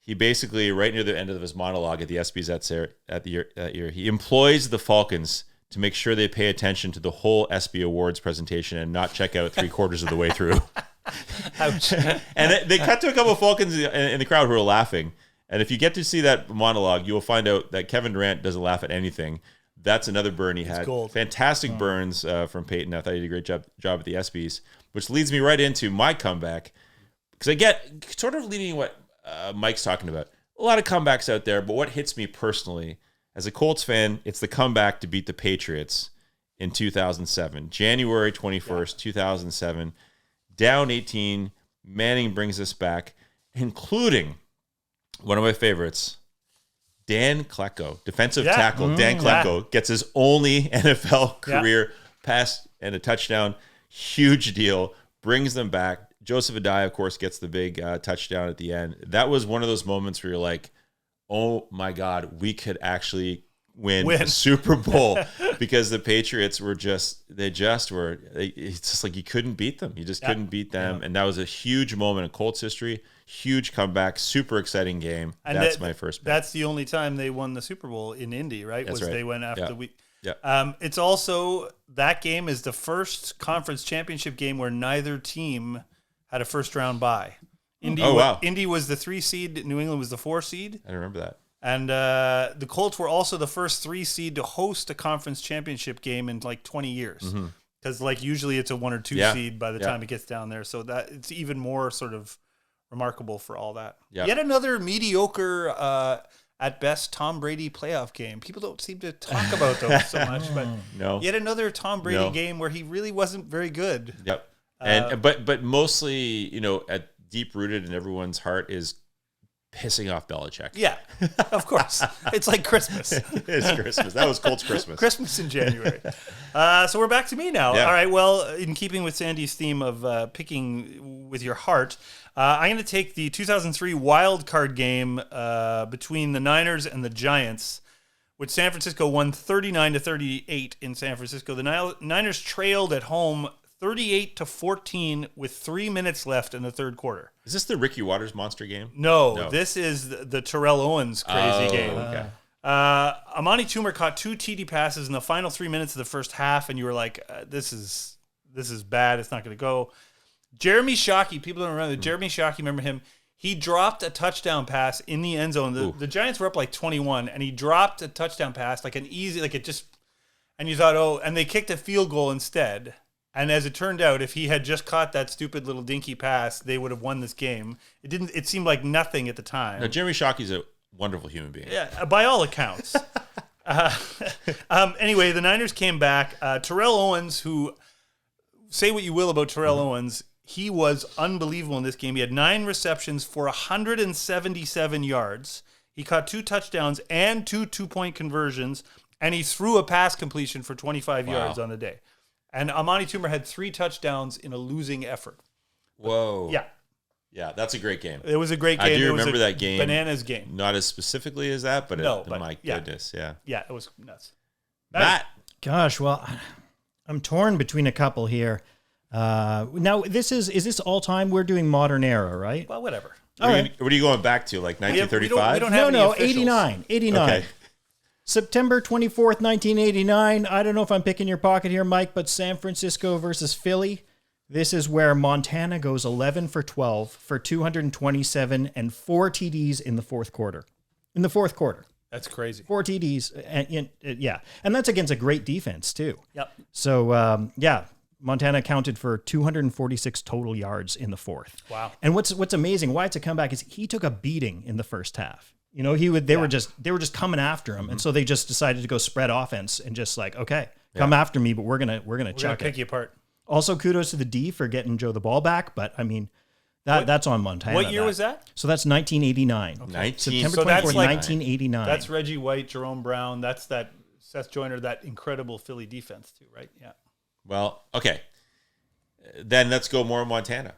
He basically, right near the end of his monologue at the ESPYs that year, he employs the Falcons to make sure they pay attention to the whole ESPY Awards presentation and not check out 3/4 of the way through. Ouch. And they cut to a couple of Falcons in the crowd who are laughing. And if you get to see that monologue, you will find out that Kevin Durant doesn't laugh at anything. That's another burn he had. Gold. Fantastic burns from Peyton. I thought he did a great job at the ESPYs, which leads me right into my comeback. Because I get sort of leading what Mike's talking about. A lot of comebacks out there, but what hits me personally, as a Colts fan, it's the comeback to beat the Patriots in 2007. January 21st, 2007. Down 18. Manning brings us back, including one of my favorites, Dan Klecko, defensive tackle, Dan Klecko gets his only NFL career pass and a touchdown. Huge deal. Brings them back. Joseph Adai, of course, gets the big touchdown at the end. That was one of those moments where you're like, oh my God, we could actually win a Super Bowl because the Patriots were it's just like you couldn't beat them. You just couldn't beat them. And that was a huge moment in Colts history, huge comeback, super exciting game. And that's my first pick. That's the only time they won the Super Bowl in Indy, right? That's right. They went after the week. Yeah. It's also, that game is the first conference championship game where neither team had a first round bye. Indy was the 3 seed, New England was the 4 seed. I remember that. And the Colts were also the first 3 seed to host a conference championship game in like 20 years. Because like usually it's a 1 or 2 seed by the time it gets down there. So that it's even more sort of remarkable for all that. Yet another mediocre, at best, Tom Brady playoff game. People don't seem to talk about those so much, but yet another Tom Brady game where he really wasn't very good. Yep. And but mostly, at deep rooted in everyone's heart is pissing off Belichick. Yeah, of course. It's like Christmas. It's Christmas. That was Colts Christmas. Christmas in January. So we're back to me now. Yeah. All right. Well, in keeping with Sandy's theme of picking with your heart, I'm going to take the 2003 wild card game between the Niners and the Giants, which San Francisco won 39-38 in San Francisco. The Niners trailed at home 38-14 with 3 minutes left in the third quarter. Is this the Ricky Waters monster game? No. This is the Terrell Owens crazy game. Okay. Amani Toomer caught 2 TD passes in the final 3 minutes of the first half, and you were like, this is bad. It's not going to go. Jeremy Shockey, people don't remember. Jeremy Shockey, remember him? He dropped a touchdown pass in the end zone. The Giants were up like 21, and he dropped a touchdown pass, like an easy, like it just, and you thought, and they kicked a field goal instead. And as it turned out, if he had just caught that stupid little dinky pass, they would have won this game. It didn't. It seemed like nothing at the time. Now, Jeremy Shockey's a wonderful human being. Yeah, by all accounts. Anyway, the Niners came back. Terrell Owens, who, say what you will about Terrell Owens, he was unbelievable in this game. He had 9 receptions for 177 yards. He caught 2 touchdowns and 2 two-point conversions, and he threw a pass completion for 25 yards on the day. And Amani Toomer had 3 touchdowns in a losing effort. Whoa. Yeah. Yeah, that's a great game. It was a great game. I do remember that game. Bananas game. Not as specifically as that, but my goodness, yeah. Yeah, it was nuts. Matt. Gosh, well, I'm torn between a couple here. Now, is this all time? We're doing modern era, right? Well, whatever. What are you going back to, like 1935? We don't have any officials. 89. Okay. September 24th, 1989. I don't know if I'm picking your pocket here, Mike, but San Francisco versus Philly. This is where Montana goes 11 for 12 for 227 and 4 TDs in the fourth quarter. That's crazy. 4 TDs. And that's against a great defense, too. Yep. So, Montana accounted for 246 total yards in the fourth. Wow. And what's amazing, why it's a comeback, is he took a beating in the first half. They were just coming after him, and so they just decided to go spread offense and just like, okay, come after me, but we're gonna pick you apart. Also, kudos to the D for getting Joe the ball back, but I mean, that's on Montana. What year was that? So that's 1989. Okay. September 24th, 1989. That's Reggie White, Jerome Brown. That's that Seth Joyner, that incredible Philly defense too, right? Yeah. Well, okay. Then let's go more Montana.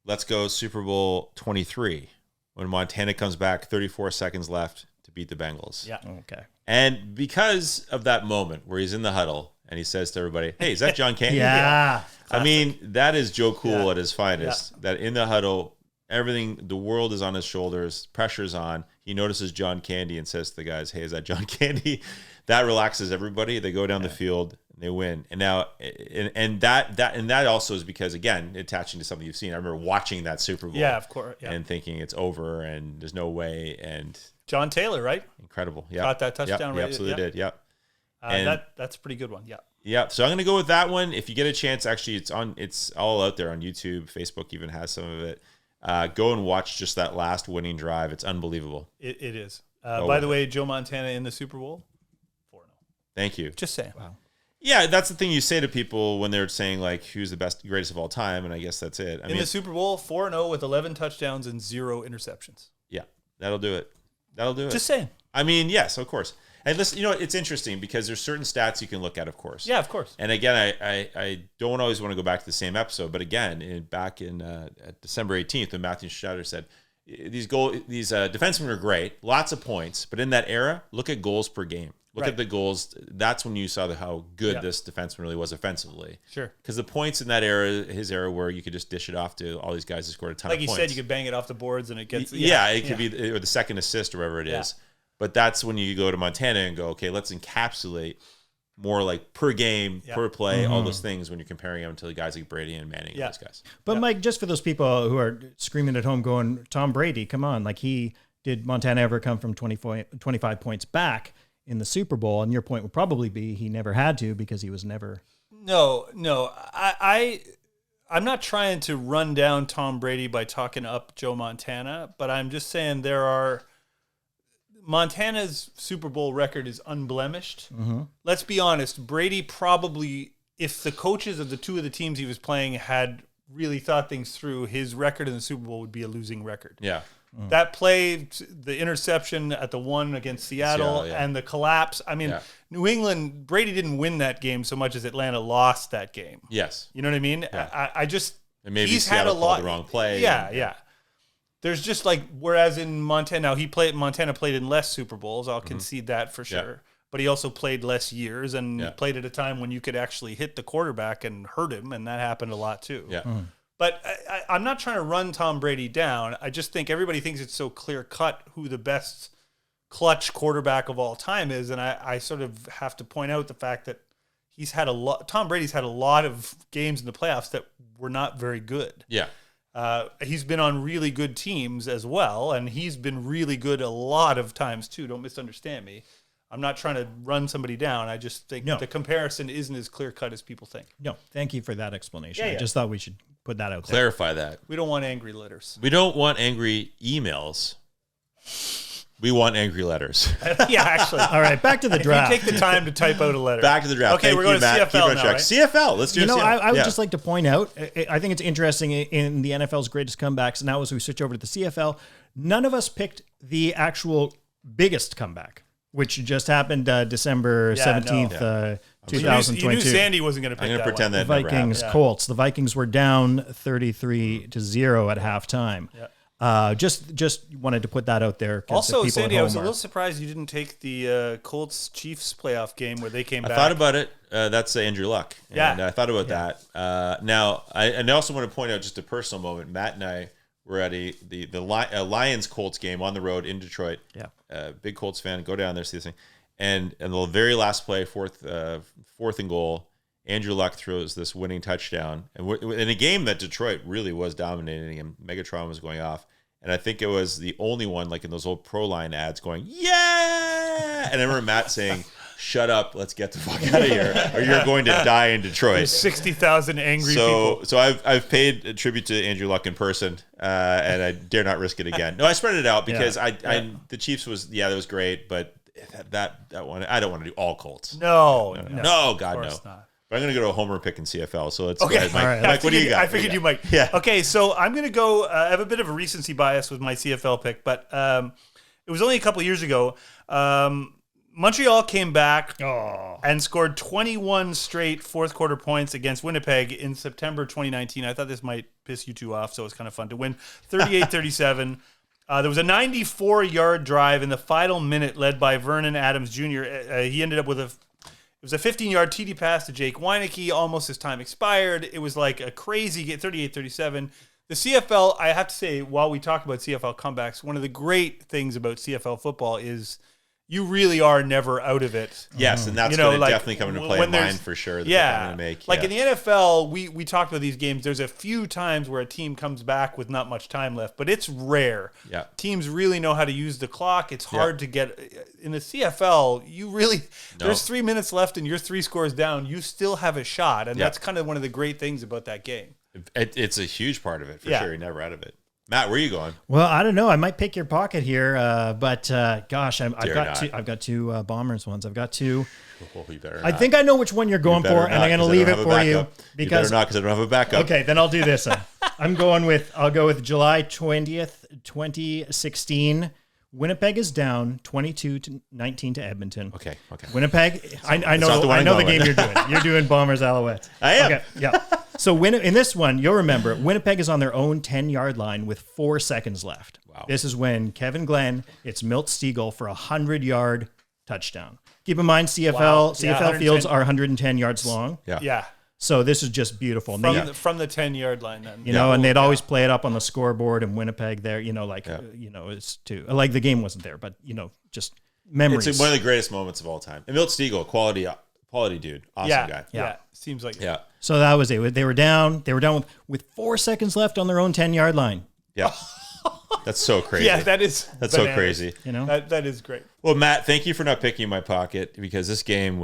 Let's go Super Bowl 23. When Montana comes back, 34 seconds left to beat the Bengals. Yeah. Okay. And because of that moment where he's in the huddle and he says to everybody, hey, is that John Candy? Yeah. I mean, that is Joe Cool at his finest. Yeah. That in the huddle, the world is on his shoulders, pressure's on. He notices John Candy and says to the guys, hey, is that John Candy? That relaxes everybody. They go down the field and they win. And now, and that also is because, again, attaching to something you've seen. I remember watching that Super Bowl. Yeah, of course. Yeah. And thinking it's over and there's no way. And John Taylor, right? Incredible. Yeah. Caught that touchdown. He absolutely did. Yep. That's a pretty good one. Yeah. Yeah. So I'm going to go with that one. If you get a chance, actually, it's all out there on YouTube. Facebook even has some of it. Go and watch just that last winning drive. It's unbelievable. It is. By the way, Joe Montana in the Super Bowl, 4-0. Thank you. Just saying. Wow. Yeah, that's the thing you say to people when they're saying, like, who's the greatest of all time, and I guess that's it. In the Super Bowl, 4-0 with 11 touchdowns and 0 interceptions. Yeah, that'll do it. Just saying. I mean, yes, of course. And listen, it's interesting because there's certain stats you can look at, of course. Yeah, of course. And again, I don't always want to go back to the same episode, but again, back in December 18th, when Matthew Schneider said these defensemen are great, lots of points, but in that era, look at goals per game. Look at the goals. That's when you saw how good this defenseman really was offensively. Sure. Because the points in that era, his era, where you could just dish it off to all these guys who scored a ton of points. Like you said, you could bang it off the boards and it gets... It could be or the second assist or whatever it is. But that's when you go to Montana and go, okay, let's encapsulate more like per game, per play, all those things when you're comparing them to the guys like Brady and Manning and those guys. But Mike, just for those people who are screaming at home going, Tom Brady, come on. Like did Montana ever come from 25 points back in the Super Bowl? And your point would probably be he never had to because he was never... No. I'm not trying to run down Tom Brady by talking up Joe Montana, but I'm just saying Montana's Super Bowl record is unblemished. Mm-hmm. Let's be honest. Brady probably, if the coaches of the two of the teams he was playing had really thought things through, his record in the Super Bowl would be a losing record. Yeah. That play, the interception at the one against Seattle and the collapse. I mean, New England, Brady didn't win that game so much as Atlanta lost that game. Yes. You know what I mean? Yeah. I just, and maybe he's Seattle had a lot. Called the wrong play. Yeah. There's just whereas in Montana, Montana played in less Super Bowls. I'll concede that for sure. Yeah. But he also played less years and played at a time when you could actually hit the quarterback and hurt him. And that happened a lot too. Yeah. But I'm not trying to run Tom Brady down. I just think everybody thinks it's so clear cut who the best clutch quarterback of all time is. And I sort of have to point out the fact that Tom Brady's had a lot of games in the playoffs that were not very good. Yeah. He's been on really good teams as well, and he's been really good a lot of times too. Don't misunderstand me. I'm not trying to run somebody down. I just think the comparison isn't as clear-cut as people think. No, thank you for that explanation. I just thought we should put that out there. Clarify that. We don't want angry letters. We don't want angry emails. We want angry letters. Yeah, actually. All right, back to the draft. You take the time to type out a letter. Back to the draft. Okay, we're going to CFL now, right? CFL. Let's do CFL. I would just like to point out, I think it's interesting in the NFL's greatest comebacks, now as we switch over to the CFL, none of us picked the actual biggest comeback, which just happened December 17th, 2022. You knew Sandy wasn't going to pick I'm going to pretend that the Vikings Colts. The Vikings were down 33-0 at halftime. Yeah. Just wanted to put that out there. Also, Sandy, I was a little surprised you didn't take the Colts Chiefs playoff game where they came back. I thought about it. That's Andrew Luck. And I thought about that. Now, I also want to point out just a personal moment. Matt and I were at the Lions Colts game on the road in Detroit. Yeah, big Colts fan. Go down there, see this thing. And the very last play, fourth and goal, Andrew Luck throws this winning touchdown. And in a game that Detroit really was dominating, and Megatron was going off. And I think it was the only one, like in those old Proline ads, going, yeah! And I remember Matt saying, shut up, let's get the fuck out of here, or you're going to die in Detroit. There's 60,000 angry people. So I've paid a tribute to Andrew Luck in person, and I dare not risk it again. No, I spread it out because the Chiefs was, that was great, but that one, I don't want to do all Colts. No, God, no. Not. But I'm going to go to a homer pick in CFL. So let's okay. Go ahead, Mike. All right. Mike, what do you got? I figured you might. Yeah. Okay, so I'm going to go. I have a bit of a recency bias with my CFL pick, but it was only a couple years ago. Montreal came back and scored 21 straight fourth quarter points against Winnipeg in September 2019. I thought this might piss you two off, so it's kind of fun to win 38-37. There was a 94-yard drive in the final minute led by Vernon Adams Jr. He ended up with it was a 15-yard TD pass to Jake Weineke. Almost as time expired. It was like a crazy 38-37. The CFL, I have to say, while we talk about CFL comebacks, one of the great things about CFL football is you really are never out of it. Yes, and that's going to definitely come into play in mine for sure. That I'm going to make. Like in the NFL, we talked about these games. There's a few times where a team comes back with not much time left, but it's rare. Yeah. Teams really know how to use the clock. It's hard to get in the CFL. You really there's 3 minutes left and you're 3 scores down. You still have a shot, and that's kind of one of the great things about that game. It's a huge part of it for sure. You're never out of it. Matt, where are you going? Well, I don't know. I might pick your pocket here, but gosh, I've got two Bombers ones. I've got two. Oh, you better I think I know which one you're going for, and I'm going to leave it for you because I don't have a backup. Okay, then I'll do this. I'll go with July 20th, 2016, Winnipeg is down 22-19 to Edmonton. Okay. Winnipeg, I know the game you're doing. You're doing Bombers Alouettes. I am. Okay, yeah. So in this one, you'll remember, Winnipeg is on their own 10-yard line with 4 seconds left. Wow. This is when Kevin Glenn, it's Milt Stegall for a 100-yard touchdown. Keep in mind, CFL fields are 110 yards long. Yeah. So this is just beautiful. From the 10-yard line, then. And they'd always play it up on the scoreboard in Winnipeg there, it's too, like the game wasn't there, but, just memories. It's one of the greatest moments of all time. And Milt Stegall, quality dude. Awesome guy. Yeah. Seems like Yeah. So that was it. They were down with 4 seconds left on their own 10-yard line. Yeah. That's so crazy. Yeah, that's bananas. So crazy. That is great. Well, Matt, thank you for not picking my pocket, because this game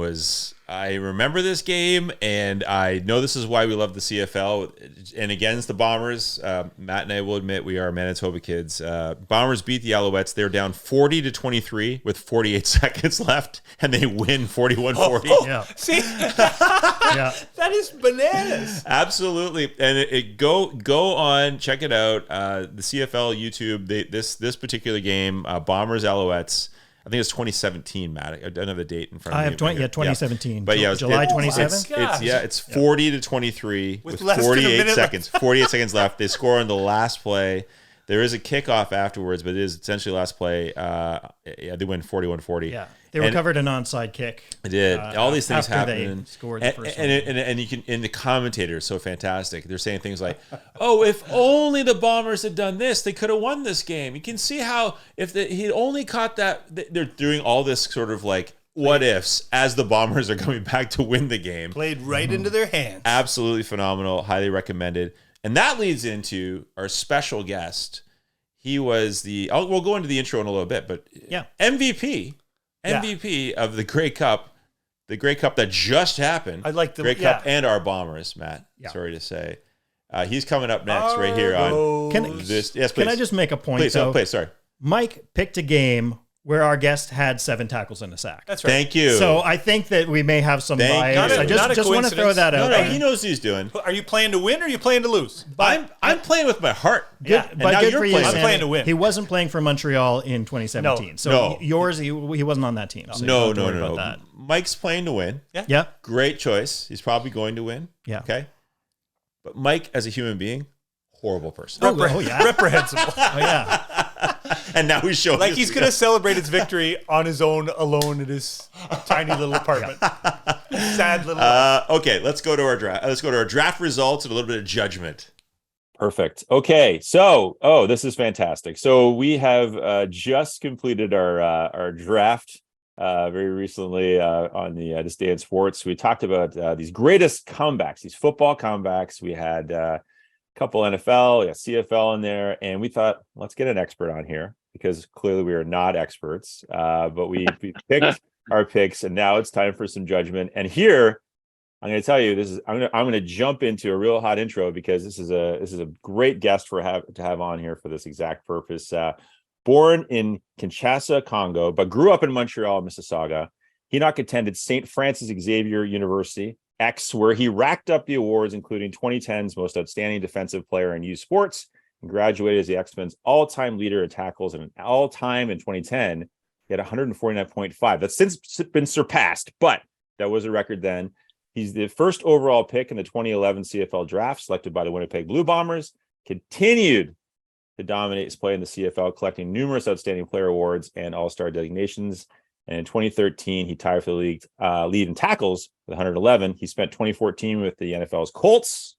I remember this game, and I know this is why we love the CFL. And against the Bombers, Matt and I will admit we are Manitoba kids. Bombers beat the Alouettes. They're down 40-23 with 48 seconds left, and they win 41-40. Yeah. See? Yeah. That is bananas. Absolutely. And go on, check it out. The CFL YouTube, this particular game, Bombers Alouettes, I think it's 2017, Matt. I don't have the date in front of me. I have 2017. But yeah, July 27th. It's 40-23 with less than a 48 minute seconds. 48 seconds left. They score on the last play. There is a kickoff afterwards, but it is essentially last play. They win 41-40. Yeah, they recovered an onside kick. It did. All these things after happen. They scored the first one. And you can. And the commentator is so fantastic. They're saying things like, "Oh, if only the Bombers had done this, they could have won this game." You can see how if he'd only caught that. They're doing all this sort of like what ifs as the Bombers are coming back to win the game. Played right into their hands. Absolutely phenomenal. Highly recommended. And that leads into our special guest. He was we'll go into the intro in a little bit, but yeah, MVP of the Grey Cup, that just happened. I like the Grey Cup and our Bombers, Matt. Yeah. Sorry to say. He's coming up next right here on this. Yes, please. Can I just make a point, please, though? Please, sorry. Mike picked a game where our guest had 7 tackles and a sack. That's right. Thank you. So I think that we may have some bias. I just want to throw that out. No, he knows what he's doing. Are you playing to win or are you playing to lose? I'm playing with my heart. Good, but good for you. I'm playing to win. He wasn't playing for Montreal in 2017. Yours, he wasn't on that team. So no. That. Mike's playing to win. Yeah. Great choice. He's probably going to win. Yeah. Okay. But Mike, as a human being, horrible person. Yeah. Reprehensible. Oh, yeah. And now he's showing like he's going to celebrate his victory on his own, alone in his tiny little apartment. Sad little. Okay, let's go to our draft. Let's go to our draft results and a little bit of judgment. Perfect. Okay, so this is fantastic. So we have just completed our draft very recently on the This Day in Sports. We talked about these greatest comebacks, these football comebacks. We had a couple NFL, CFL in there, and we thought, let's get an expert on here because clearly we are not experts. But we picked our picks, and now it's time for some judgment. And here, I'm going to tell you, I'm going to jump into a real hot intro because this is a great guest to have on here for this exact purpose. Born in Kinshasa, Congo, but grew up in Montreal, Mississauga. Henoc attended St. Francis Xavier University, where he racked up the awards, including 2010's Most Outstanding Defensive Player in Youth Sports, and graduated as the X-Men's all-time leader in tackles, and an all-time in 2010, he had 149.5. That's since been surpassed, but that was a record then. He's the first overall pick in the 2011 CFL draft, selected by the Winnipeg Blue Bombers, continued to dominate his play in the CFL, collecting numerous outstanding player awards and all-star designations. And in 2013, he tied for the league lead in tackles with 111. He spent 2014 with the NFL's Colts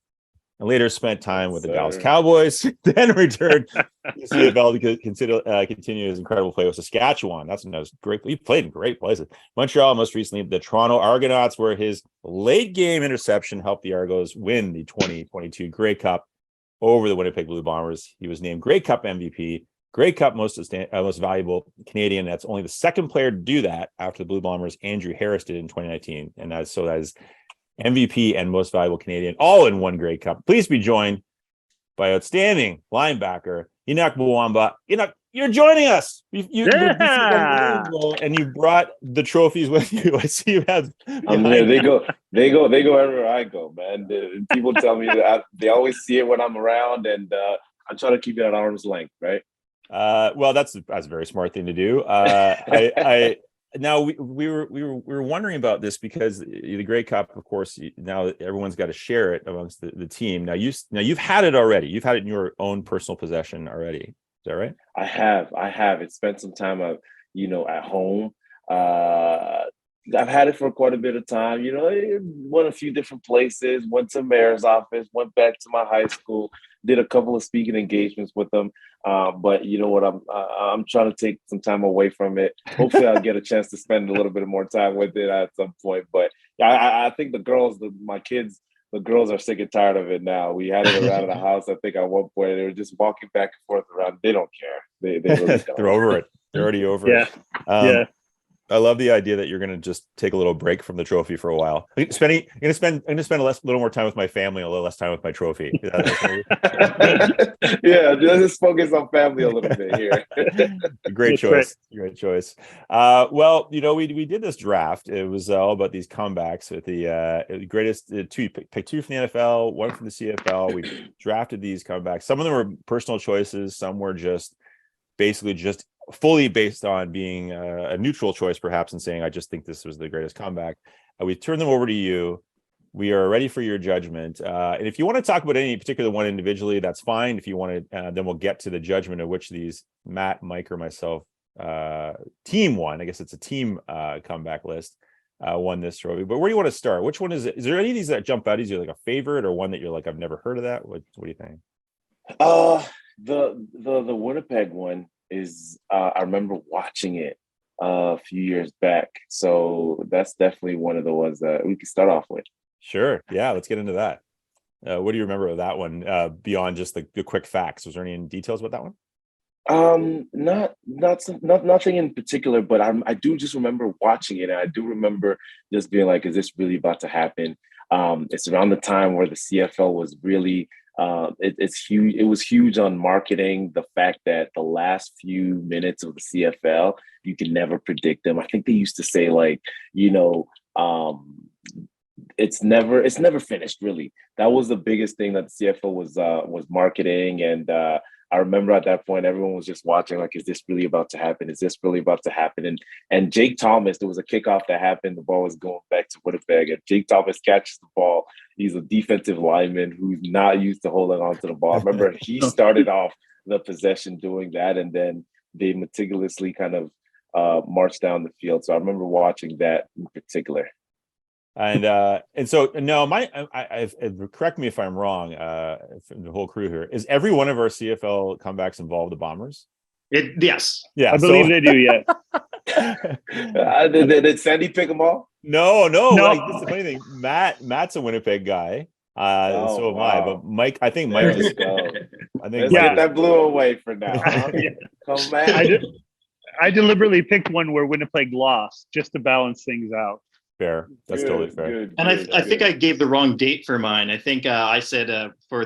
and later spent time with the Dallas Cowboys, then returned to the CFL to continue his incredible play with Saskatchewan. That's great. He played in great places. Montreal, most recently, the Toronto Argonauts, where his late game interception helped the Argos win the 2022 Grey Cup over the Winnipeg Blue Bombers. He was named Grey Cup MVP. Grey Cup most valuable Canadian. That's only the second player to do that after the Blue Bombers. Andrew Harris did in 2019. And that is MVP and most valuable Canadian, all in one Grey Cup. Please be joined by outstanding linebacker, Henoc Muamba. Henoc, you're joining us. And you brought the trophies with you. I see you have. I'm there. They go everywhere I go, man. People tell me that they always see it when I'm around, and I try to keep it at arm's length, right? Well, that's a very smart thing to do. Now we were wondering about this because the Grey Cup, of course, now everyone's got to share it amongst the team. Now you've had it already. You've had it in your own personal possession already. Is that right? I have. It spent some time at home. I've had it for quite a bit of time. Went a few different places. Went to mayor's office. Went back to my high school. Did a couple of speaking engagements with them. But you know what? I'm trying to take some time away from it. Hopefully, I'll get a chance to spend a little bit more time with it at some point. But I think my kids, the girls are sick and tired of it now. We had it around the house. I think at one point they were just walking back and forth around. They don't care. They really don't. They're over it. They're already over it. Yeah. I love the idea that you're going to just take a little break from the trophy for a while. I'm going to spend a little more time with my family, a little less time with my trophy. Yeah, just focus on family a little bit here. Great choice. Great choice. Well, we did this draft. It was all about these comebacks with the greatest two. Pick two from the NFL, one from the CFL. We drafted these comebacks. Some of them were personal choices. Some were basically fully based on being a neutral choice, perhaps, and saying, I just think this was the greatest comeback. We turn them over to you. We are ready for your judgment. And if you want to talk about any particular one individually, that's fine. If you want to, then we'll get to the judgment of which these, Matt, Mike, or myself, team won. I guess it's a team comeback list, won this trophy. But where do you want to start? Which one is it? Is there any of these that jump out as you like a favorite, or one that you're like, I've never heard of that? What do you think? The Winnipeg one is I remember watching it a few years back, so that's definitely one of the ones that we can start off with. Sure, yeah, let's get into that. What do you remember of that one beyond just the quick facts? Was there any details about that one? Nothing in particular, but I do just remember watching it, and I do remember just being like, is this really about to happen? It's around the time where the CFL was really it's huge. It was huge on marketing. The fact that the last few minutes of the CFL, you can never predict them. I think they used to say it's never finished. Really, that was the biggest thing that the CFL was marketing. And I remember at that point, everyone was just watching like, is this really about to happen? Is this really about to happen? And Jake Thomas, there was a kickoff that happened. The ball was going back to Winnipeg, and Jake Thomas catches the ball. He's a defensive lineman who's not used to holding on to the ball. I remember he started off the possession doing that, and then they meticulously kind of marched down the field. So I remember watching that in particular. And so no, I correct me if I'm wrong. The whole crew here, is every one of our CFL comebacks involve the Bombers? Yes, yeah, I believe they do. Yeah. Did Sandy pick them all? No. Like, this is the funny thing. Matt's a Winnipeg guy. So am I. But Mike, I think Mike is. I think get that blue away for now. Huh? Come back. I deliberately picked one where Winnipeg lost just to balance things out. Fair. That's totally fair. Good, I think I gave the wrong date for mine. I think I said for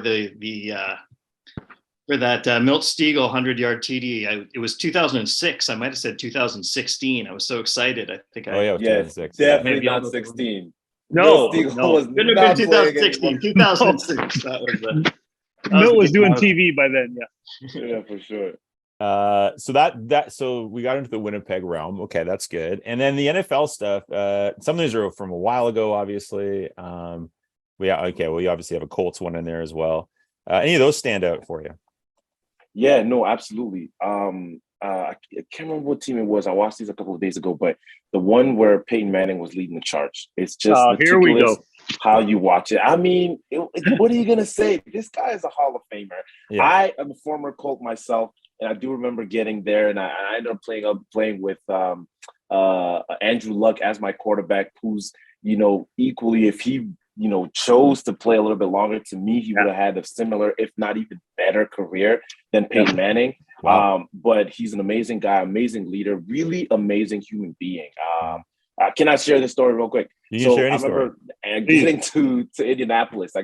for that Milt Stiegel 100-yard TD, it was 2006. I might have said 2016. I was so excited. I think. Oh yeah, it was 2006. Definitely maybe not 16. No, couldn't have been 2016. 2006. Milt was doing TV by then. Yeah, for sure. So we got into the Winnipeg realm. Okay, that's good. And then the NFL stuff, some of these are from a while ago, obviously. We obviously have a Colts one in there as well. Any of those stand out for you? Yeah, no, absolutely. I can't remember what team it was. I watched these a couple of days ago, but the one where Peyton Manning was leading the charge. It's just here we go. How you watch it. I mean, what are you gonna say? This guy is a Hall of Famer. Yeah. I am a former Colt myself, and I do remember getting there, and I ended up playing with Andrew Luck as my quarterback, who's equally, if he chose to play a little bit longer, to me, he would have had a similar, if not even better career than Peyton Manning. Wow. But he's an amazing guy, amazing leader, really amazing human being. Can I share this story real quick? You can share any story. I remember getting to Indianapolis. I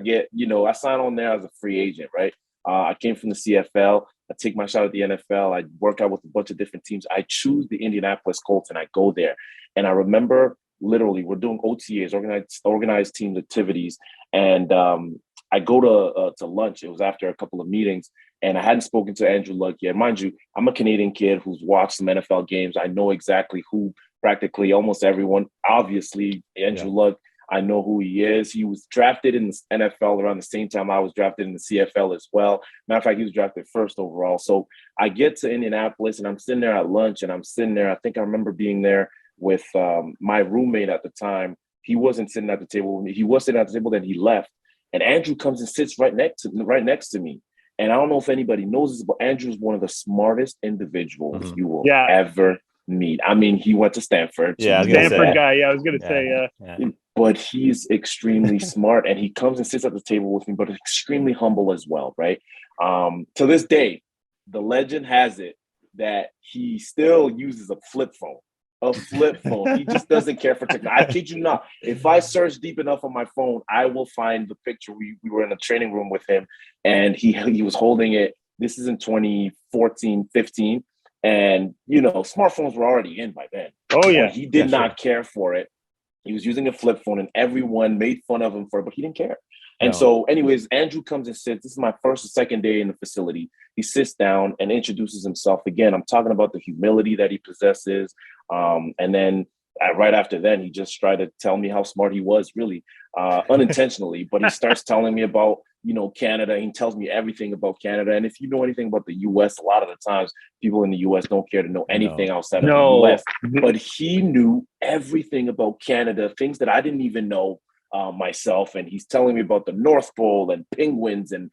signed on there as a free agent, right? I came from the CFL. I take my shot at the NFL. I work out with a bunch of different teams. I choose the Indianapolis Colts, and I go there. And I remember literally we're doing OTAs, organized team activities. And I go to lunch. It was after a couple of meetings, and I hadn't spoken to Andrew Luck yet. Mind you, I'm a Canadian kid who's watched some NFL games. I know exactly who practically almost everyone. Obviously, Andrew Luck, I know who he is. He was drafted in the NFL around the same time I was drafted in the CFL as well. Matter of fact, he was drafted first overall. So I get to Indianapolis, and I'm sitting there at lunch, and I'm sitting there. I think I remember being there with my roommate at the time. He wasn't sitting at the table with me. He was sitting at the table, then he left. And Andrew comes and sits right next to me. And I don't know if anybody knows this, but Andrew is one of the smartest individuals you will ever meet. I mean, he went to Stanford. Yeah, Stanford guy. Yeah, I was going to say. But he's extremely smart, and he comes and sits at the table with me, but extremely humble as well, right? To this day, the legend has it that he still uses a flip phone. He just doesn't care for technology. I kid you not. If I search deep enough on my phone, I will find the picture. We were in a training room with him, and he was holding it. This is in 2014, 15. And, smartphones were already in by then. Oh, yeah. He did not care for it. He was using a flip phone, and everyone made fun of him for it, but he didn't care. And so anyways, Andrew comes and sits. This is my first or second day in the facility. He sits down and introduces himself. Again, I'm talking about the humility that he possesses. And then right after then, he just tried to tell me how smart he was, really unintentionally. But he starts telling me about, Canada. He tells me everything about Canada. And if you know anything about the U.S., a lot of the times people in the U.S. don't care to know anything outside of the U.S. But he knew everything about Canada, things that I didn't even know myself. And he's telling me about the North Pole and penguins and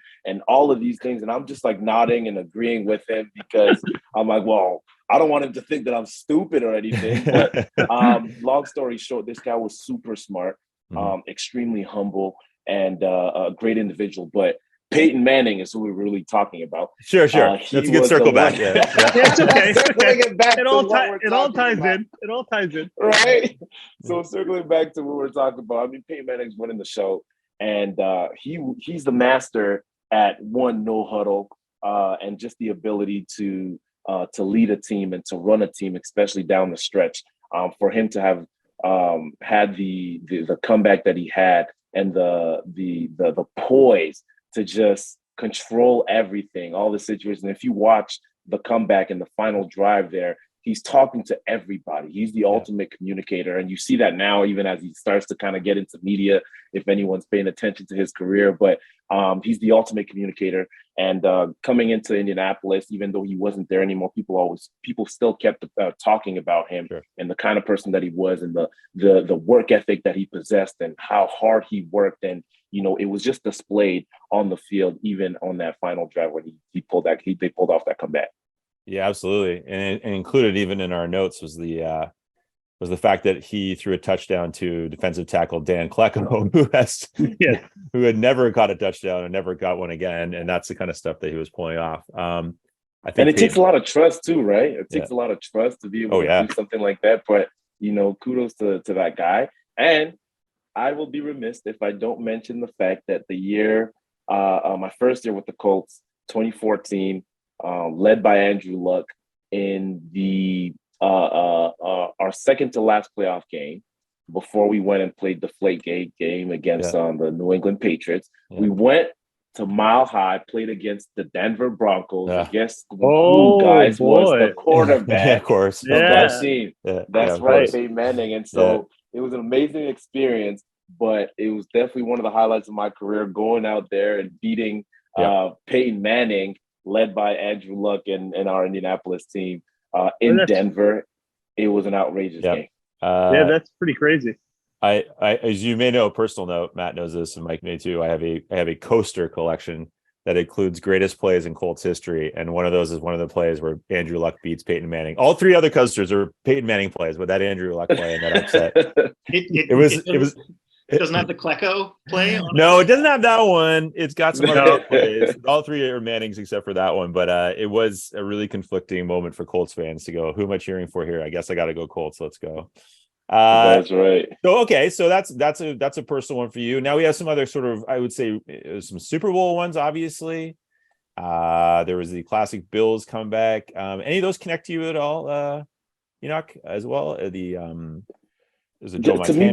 all of these things. And I'm just like nodding and agreeing with him because I'm like, well, I don't want him to think that I'm stupid or anything. But long story short, this guy was super smart, extremely humble, and a great individual. But Peyton Manning is who we're really talking about. Sure. That's a good circle back. Yeah, it's okay. It all ties in. It all ties in. Right? So circling back to what we're talking about, I mean, Peyton Manning's running the show, and he's the master at no huddle, and just the ability to lead a team and to run a team, especially down the stretch. For him to have had the comeback that he had, and the poise to just control everything, all the situations. If you watch the comeback and the final drive there, he's talking to everybody. He's the ultimate communicator. And you see that now, even as he starts to kind of get into media, if anyone's paying attention to his career. But he's the ultimate communicator. And coming into Indianapolis, even though he wasn't there anymore, people still kept talking about him and the kind of person that he was, and the work ethic that he possessed, and how hard he worked. And it was just displayed on the field, even on that final drive when they pulled off that comeback. Yeah, absolutely. And included even in our notes was the fact that he threw a touchdown to defensive tackle Dan Klecko, who had never caught a touchdown and never got one again. And that's the kind of stuff that he was pulling off. I think takes a lot of trust too, right? It takes a lot of trust to be able to do something like that. But, kudos to that guy. And I will be remiss if I don't mention the fact that the year, my first year with the Colts, 2014, led by Andrew Luck in the our second to last playoff game before we went and played the Flakegate game against the New England Patriots. We went to Mile High, played against the Denver Broncos. I guess was the quarterback of course. of that team. That's right, Peyton Manning. And so it was an amazing experience, but it was definitely one of the highlights of my career, going out there and beating Peyton Manning, led by Andrew Luck and our Indianapolis team in Denver. It was an outrageous game. That's pretty crazy. I as you may know, a personal note, Matt knows this and Mike may too. I have a coaster collection that includes greatest plays in Colts history, and one of those is one of the plays where Andrew Luck beats Peyton Manning. All three other coasters are Peyton Manning plays, but that Andrew Luck play and that upset. It doesn't have the Klecko play on No, it doesn't have that one. It's got some other plays. All three are Mannings except for that one. But it was a really conflicting moment for Colts fans to go, who am I cheering for here? I guess I got to go Colts. Let's go. That's right. So that's a personal one for you. Now we have some other sort of, I would say, some Super Bowl ones, obviously. There was the classic Bills comeback. Any of those connect to you at all, Henoc, as well? There's a Joe Montana. To me,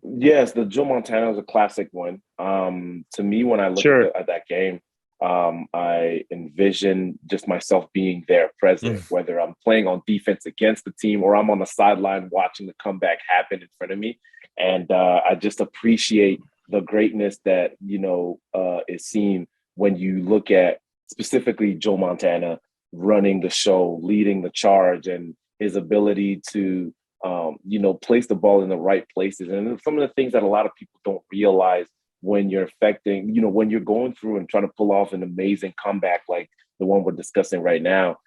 Yes, the Joe Montana is a classic one. To me, when I look at that game, I envision just myself being there present, whether I'm playing on defense against the team or I'm on the sideline watching the comeback happen in front of me. And I just appreciate the greatness that, is seen when you look at specifically Joe Montana running the show, leading the charge, and his ability to, place the ball in the right places. And some of the things that a lot of people don't realize when you're when you're going through and trying to pull off an amazing comeback like the one we're discussing right now,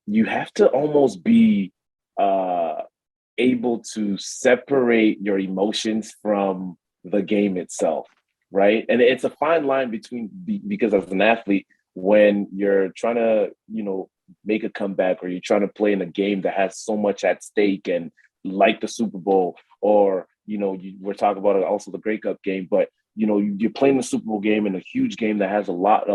you have to almost be able to separate your emotions from the game itself, right? And it's a fine line because as an athlete, when you're trying to, make a comeback or you're trying to play in a game that has so much at stake and like the Super Bowl or, we're talking about it also the Grey Cup game, but you're playing the Super Bowl game in a huge game that has a lot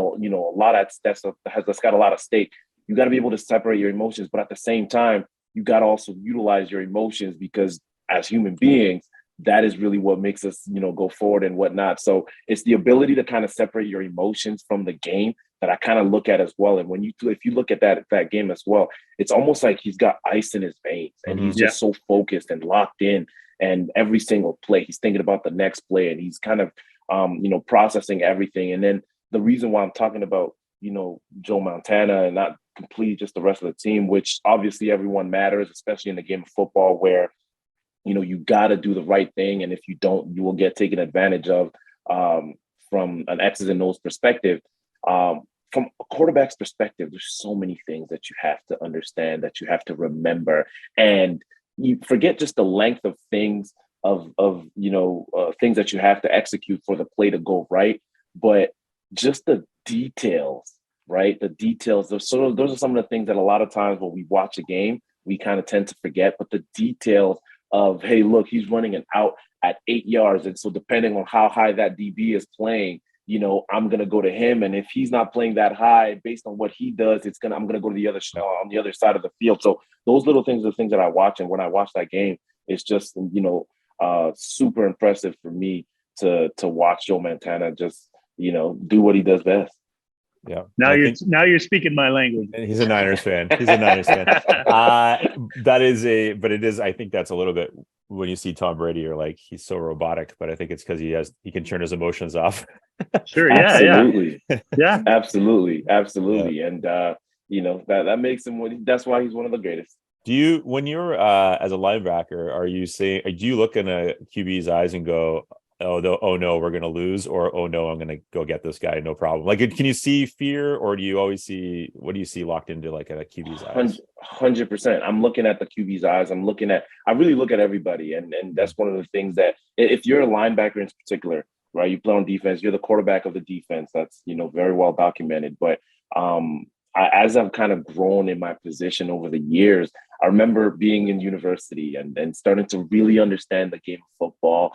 that's got a lot of stake. You got to be able to separate your emotions, but at the same time, you got to also utilize your emotions because as human beings, that is really what makes us, go forward and whatnot. So it's the ability to kind of separate your emotions from the game that I kind of look at as well. And if you look at that game as well, it's almost like he's got ice in his veins and he's just so focused and locked in. And every single play, he's thinking about the next play and he's kind of, processing everything. And then the reason why I'm talking about, Joe Montana and not completely just the rest of the team, which obviously everyone matters, especially in the game of football where, you got to do the right thing. And if you don't, you will get taken advantage of from an X's and O's perspective. From a quarterback's perspective, there's so many things that you have to understand, that you have to remember. And you forget just the length of things things that you have to execute for the play to go right, but just the details, right? The details. Those are some of the things that a lot of times when we watch a game, we kind of tend to forget, but the details of, hey, look, he's running an out at 8 yards. And so depending on how high that DB is playing, I'm going to go to him. And if he's not playing that high, based on what he does, I'm going to go to the other on the other side of the field. So those little things are the things that I watch. And when I watch that game, it's just, super impressive for me to watch Joe Montana just, do what he does best. Yeah. Now you're speaking my language. He's a Niners fan. But I think that's a little bit when you see Tom Brady, you're like, he's so robotic, but I think it's because he can turn his emotions off. Sure. Yeah. Absolutely. Yeah. Absolutely. Yeah. And, that makes him, that's why he's one of the greatest. When you're as a linebacker, do you look in a QB's eyes and go, oh no, we're going to lose, or, oh no, I'm going to go get this guy, no problem? Like, can you see fear, or do you always what do you see locked into like a QB's eyes? 100%. I'm looking at the QB's eyes. I really look at everybody. And that's one of the things that if you're a linebacker in particular, right, you play on defense, you're the quarterback of the defense. That's, very well documented. But as I've kind of grown in my position over the years, I remember being in university and starting to really understand the game of football.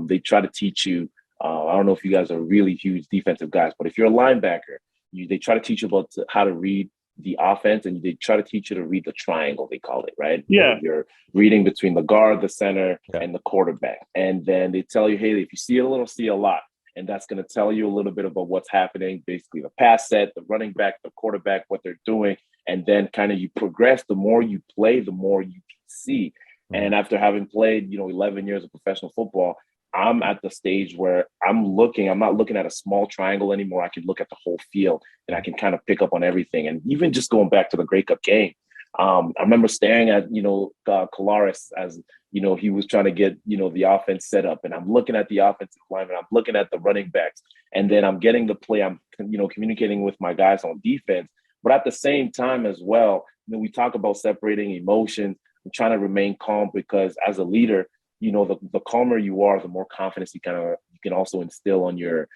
They try to teach you, I don't know if you guys are really huge defensive guys, but if you're a linebacker, they try to teach you about how to read the offense, and they try to teach you to read the triangle, they call it, right? Yeah. You're reading between the guard, the center, and the quarterback. And then they tell you, hey, if you see a little, see a lot. And that's going to tell you a little bit about what's happening, basically the pass set, the running back, the quarterback, what they're doing. And then kind of you progress. The more you play, the more you can see. And after having played, 11 years of professional football, I'm at the stage where I'm not looking at a small triangle anymore. I can look at the whole field and I can kind of pick up on everything. And even just going back to the Grey Cup game, I remember staring at, Kolaris as, he was trying to get, the offense set up, and I'm looking at the offensive lineman, I'm looking at the running backs, and then I'm getting the play. I'm, communicating with my guys on defense, but at the same time as well, we talk about separating emotions and trying to remain calm, because as a leader, the calmer you are, the more confidence you can also instill on your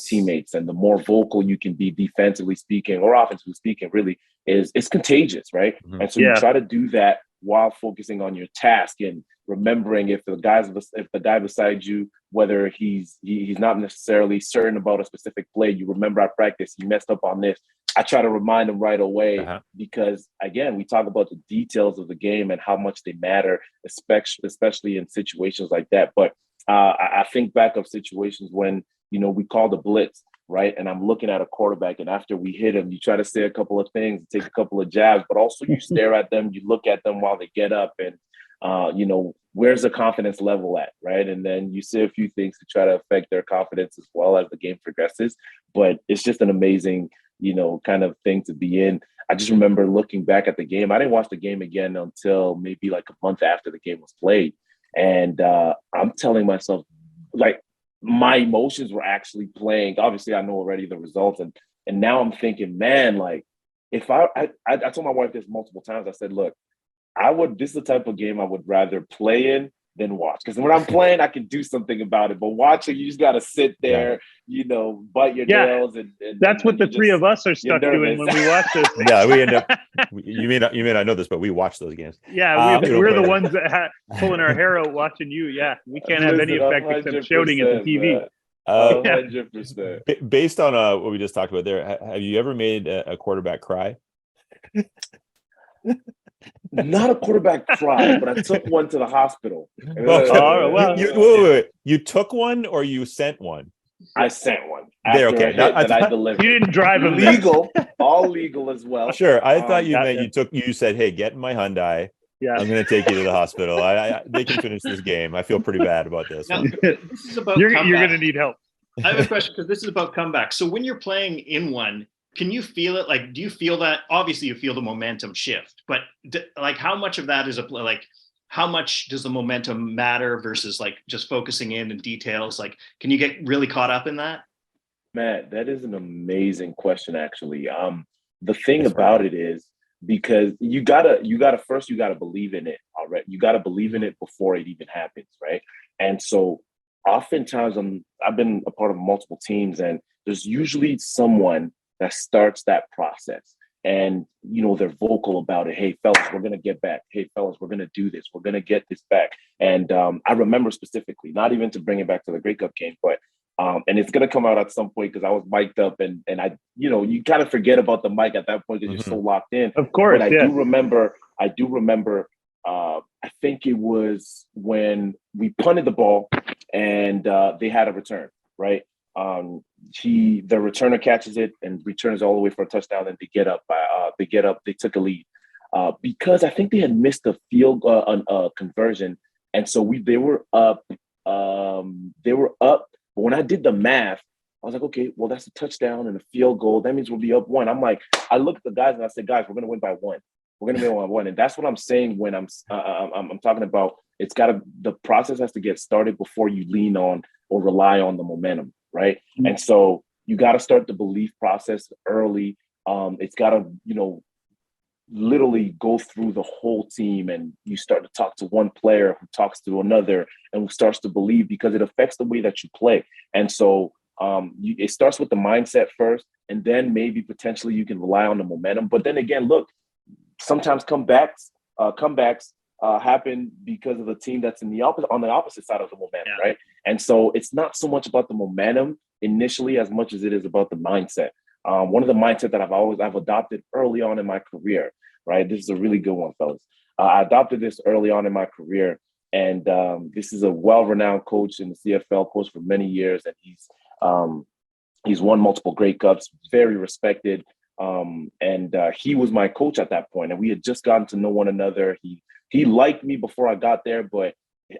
teammates, and the more vocal you can be defensively speaking or offensively speaking, really it's contagious, right? Mm-hmm. And so you try to do that while focusing on your task and remembering if the guy beside you, whether he's not necessarily certain about a specific play, you remember at practice he messed up on this. I try to remind him right away because, again, we talk about the details of the game and how much they matter, especially in situations like that. But I think back of situations when, we call the blitz, right? And I'm looking at a quarterback, and after we hit him, you try to say a couple of things, take a couple of jabs, but also you stare at them, you look at them while they get up, and, where's the confidence level at, right? And then you say a few things to try to affect their confidence as well as the game progresses. But it's just an amazing, kind of thing to be in. I just remember looking back at the game. I didn't watch the game again until maybe like a month after the game was played. And I'm telling myself, like, my emotions were actually playing. Obviously, I know already the results. And now I'm thinking, man, like, if I told my wife this multiple times. I said, look, this is the type of game I would rather play in than watch. Because when I'm playing, I can do something about it. But watching, you just got to sit there, bite your nails. And that's what the three of us are stuck doing when we watch this. Yeah, we end up. You may not know this, but we watch those games. Yeah, we're the ones that pulling our hair out watching you. Yeah, we can't have any effect except shouting at the TV. 100%. Based on what we just talked about there, have you ever made a quarterback cry? Not a quarterback cry, but I took one to the hospital. Wait. You took one or you sent one? I sent one. There, okay. I delivered. You didn't drive him. Legal, all legal as well. Sure. I thought you meant you said, hey, get in my Hyundai. Yeah. I'm going to take you to the hospital. They can finish this game. I feel pretty bad about this. Now, this is about you're going to need help. I have a question because this is about comeback. So when you're playing in one, can you feel it? Like, do you feel that? Obviously, you feel the momentum shift, but like, how much of that is how much does the momentum matter versus like just focusing in details? Like, can you get really caught up in that? Matt, that is an amazing question, actually. The thing about it is because you gotta believe in it already. You gotta believe in it before it even happens, right? And so, oftentimes, I've been a part of multiple teams, and there's usually someone that starts that process. And, they're vocal about it. Hey, fellas, we're going to get back. Hey, fellas, we're going to do this. We're going to get this back. And I remember specifically, not even to bring it back to the Grey Cup game, but and it's going to come out at some point because I was mic'd up and I, you kind of forget about the mic at that point because you're so locked in. Of course, but I do remember, I think it was when we punted the ball and they had a return, right? The returner catches it and returns all the way for a touchdown, and they took a lead because I think they had missed a field conversion, and so they were up. But when I did the math, I was like, okay, well, that's a touchdown and a field goal. That means we'll be up one. I'm like, I looked at the guys and I said, guys, we're gonna win by one. We're gonna win by one, and that's what I'm saying when I'm talking about. The process has to get started before you lean on or rely on the momentum. Right. Mm-hmm. And so you got to start the belief process early. It's got to, literally go through the whole team, and you start to talk to one player who talks to another and who starts to believe because it affects the way that you play. And so it starts with the mindset first, and then maybe potentially you can rely on the momentum. But then again, look, sometimes comebacks happen because of the team that's on the opposite side of the momentum, right? And so it's not so much about the momentum initially as much as it is about the mindset. One of the mindset that I've adopted early on in my career, right? This is a really good one, fellas. I adopted this early on in my career, and this is a well-renowned coach in the CFL, coach for many years, and he's won multiple Grey Cups, very respected. And he was my coach at that point, and we had just gotten to know one another. He liked me before I got there, but